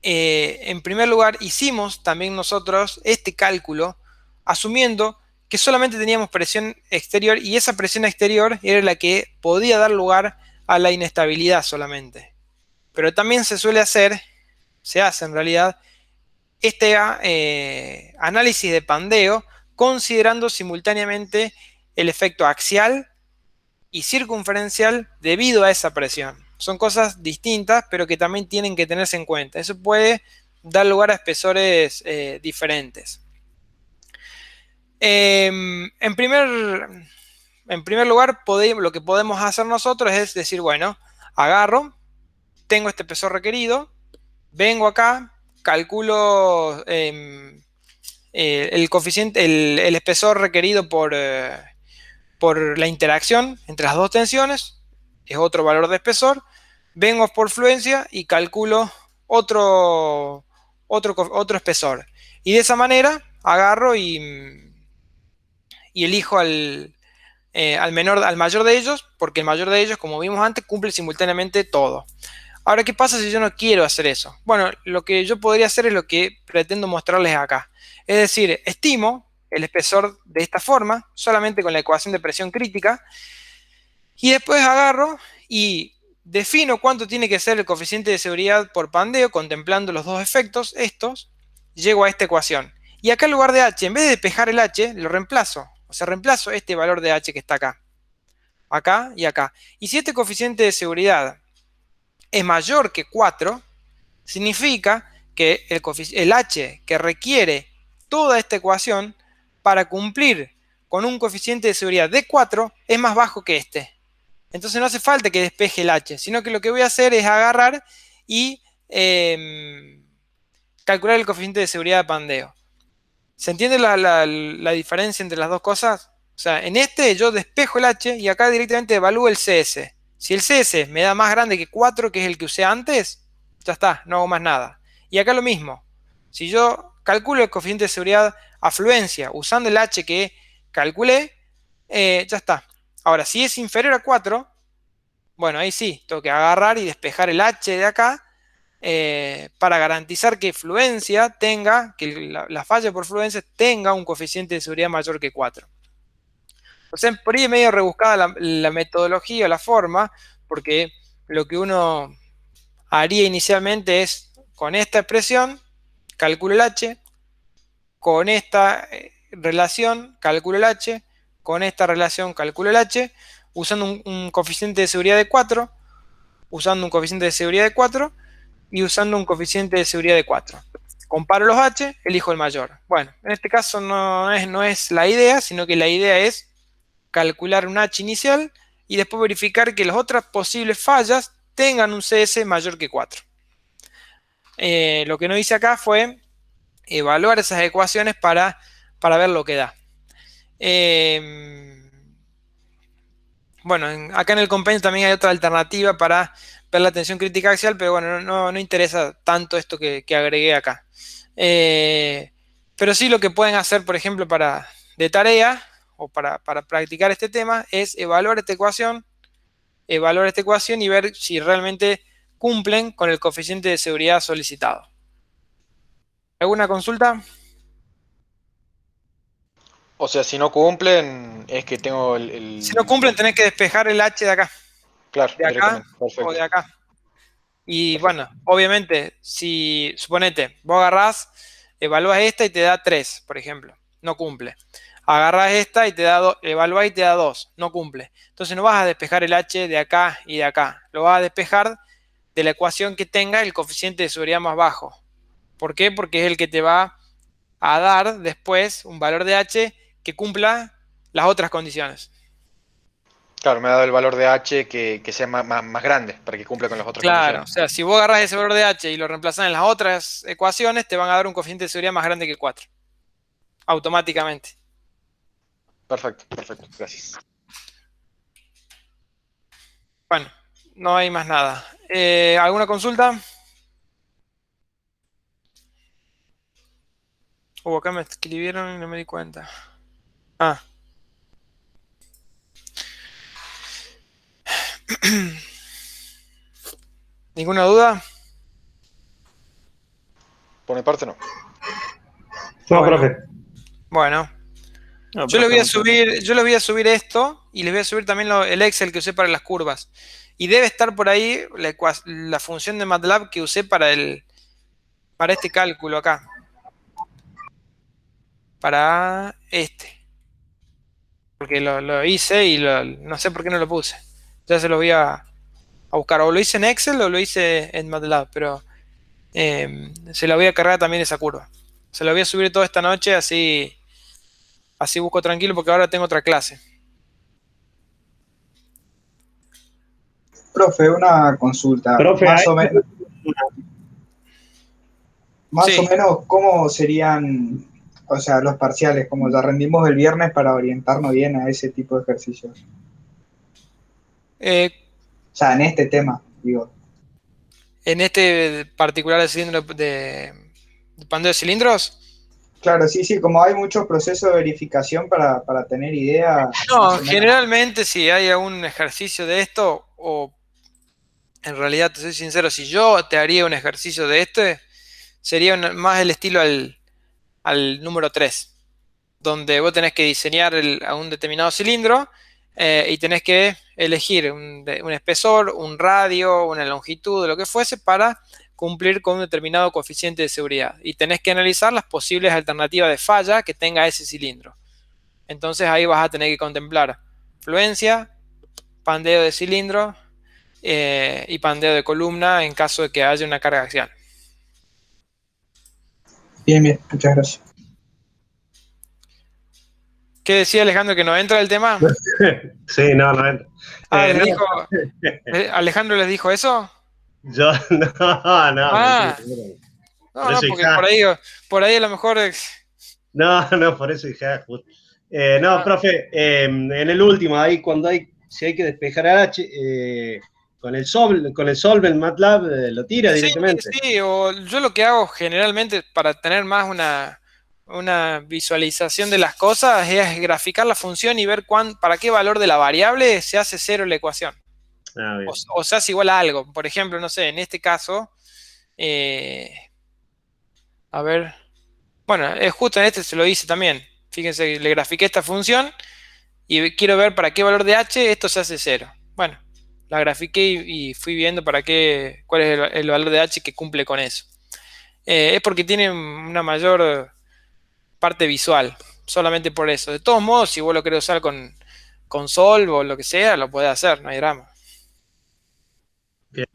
en primer lugar, hicimos también nosotros este cálculo asumiendo que solamente teníamos presión exterior y esa presión exterior era la que podía dar lugar a la inestabilidad solamente. Pero también se hace en realidad, este análisis de pandeo considerando simultáneamente el efecto axial y circunferencial debido a esa presión. Son cosas distintas, pero que también tienen que tenerse en cuenta. Eso puede dar lugar a espesores diferentes. En primer lugar, lo que podemos hacer nosotros es decir, bueno, agarro, tengo este espesor requerido, vengo acá, calculo el coeficiente, el espesor requerido por la interacción entre las dos tensiones, es otro valor de espesor, vengo por fluencia y calculo otro espesor. Y de esa manera agarro y elijo al mayor de ellos, porque el mayor de ellos, como vimos antes, cumple simultáneamente todo. Ahora, ¿qué pasa si yo no quiero hacer eso? Bueno, lo que yo podría hacer es lo que pretendo mostrarles acá. Es decir, estimo el espesor de esta forma, solamente con la ecuación de presión crítica, y después agarro y defino cuánto tiene que ser el coeficiente de seguridad por pandeo, contemplando los dos efectos, llego a esta ecuación. Y acá en lugar de h, en vez de despejar el h, lo reemplazo. O sea, reemplazo este valor de h que está acá. Acá y acá. Y si este coeficiente de seguridad es mayor que 4, significa que el h que requiere toda esta ecuación para cumplir con un coeficiente de seguridad de 4 es más bajo que este. Entonces no hace falta que despeje el h, sino que lo que voy a hacer es agarrar y calcular el coeficiente de seguridad de pandeo. ¿Se entiende la diferencia entre las dos cosas? O sea, en este yo despejo el h y acá directamente evalúo el CS. Si el CS me da más grande que 4, que es el que usé antes, ya está, no hago más nada. Y acá lo mismo. Si yo calculo el coeficiente de seguridad a fluencia usando el h que calculé, ya está. Ahora, si es inferior a 4, bueno, ahí sí, tengo que agarrar y despejar el h de acá para garantizar que fluencia tenga, que la falla por fluencia tenga un coeficiente de seguridad mayor que 4. O sea, por ahí es medio rebuscada la metodología o la forma, porque lo que uno haría inicialmente es, con esta expresión, calculo el h, con esta relación, calculo el h, con esta relación, calculo el h, usando un coeficiente de seguridad de 4, usando un coeficiente de seguridad de 4, y usando un coeficiente de seguridad de 4. Comparo los h, elijo el mayor. Bueno, en este caso no es la idea, sino que la idea es calcular un h inicial y después verificar que las otras posibles fallas tengan un CS mayor que 4. Lo que no hice acá fue evaluar esas ecuaciones para ver lo que da. Bueno, acá en el compendio también hay otra alternativa para ver la tensión crítica axial, pero bueno, no interesa tanto esto que agregué acá. Pero sí lo que pueden hacer, por ejemplo, de tarea o para practicar este tema es evaluar esta ecuación y ver si realmente cumplen con el coeficiente de seguridad solicitado. ¿Alguna consulta? O sea, si no cumplen, es que tengo Si no cumplen, tenés que despejar el h de acá. Claro, De acá perfecto. o de acá. Y Perfecto. bueno, obviamente, si suponete, vos agarrás, evalúas esta y te da 3, por ejemplo, no cumple. Agarrás esta y te da 2, evaluás y te da 2, no cumple. Entonces no vas a despejar el h de acá y de acá. Lo vas a despejar de la ecuación que tenga el coeficiente de seguridad más bajo. ¿Por qué? Porque es el que te va a dar después un valor de h que cumpla las otras condiciones. Claro, me ha dado el valor de h que sea más grande para que cumpla con las otras Claro, o condiciones. sea, si vos agarrás ese valor de h y lo reemplazás en las otras ecuaciones, te van a dar un coeficiente de seguridad más grande que 4, automáticamente. Perfecto, gracias. Bueno, no hay más nada. ¿Alguna consulta? Acá me escribieron y no me di cuenta. Ah. ¿Ninguna duda? Por mi parte no. No, Bueno. profe. Bueno. No, Yo les profe, voy a subir esto y les voy a subir también el Excel que usé para las curvas. Y debe estar por ahí la función de MATLAB que usé para este cálculo acá. Para este. Porque lo hice y no sé por qué no lo puse. Ya se lo voy a buscar. O lo hice en Excel o lo hice en MATLAB, pero se la voy a cargar también esa curva. Se la voy a subir toda esta noche, así busco tranquilo porque ahora tengo otra clase. Profe, una consulta. Profe, Más o menos, Sí. ¿cómo serían, o sea, los parciales, como ya rendimos el viernes para orientarnos bien a ese tipo de ejercicios? Eh, O sea, en este tema, digo. en este particular cilindro de pandeo de cilindros. Claro, sí, como hay muchos procesos de verificación para tener idea, más No, o menos. generalmente si hay algún ejercicio de esto, o en realidad te soy sincero, si yo te haría un ejercicio de este, sería más el estilo al número 3, donde vos tenés que diseñar a un determinado cilindro y tenés que elegir un espesor, un radio, una longitud, lo que fuese, para cumplir con un determinado coeficiente de seguridad. Y tenés que analizar las posibles alternativas de falla que tenga ese cilindro. Entonces ahí vas a tener que contemplar fluencia, pandeo de cilindro y pandeo de columna en caso de que haya una carga axial. Bien, muchas gracias. ¿Qué decía Alejandro, que no entra el tema? Sí, no, no entra. Les No, dijo, Alejandro les dijo eso. yo, no, mentira. Ah, Por no, eso porque dije, por ahí a lo mejor. no, por eso dije, justo. No, profe, en el último, ahí si hay que despejar a H, con el solver en MATLAB lo tira Sí, directamente. sí, o yo lo que hago generalmente para tener más una visualización de las cosas es graficar la función y ver para qué valor de la variable se hace cero la ecuación. Bien. O se hace igual a algo. Por ejemplo, no sé, en este caso, a ver, bueno, justo en este se lo hice también. Fíjense, le grafiqué esta función y quiero ver para qué valor de h esto se hace cero. Bueno, la grafiqué y fui viendo cuál es el valor de h que cumple con eso. Es porque tiene una mayor parte visual, solamente por eso. De todos modos, si vos lo querés usar con Solve o lo que sea, lo podés hacer, no hay drama. Bien.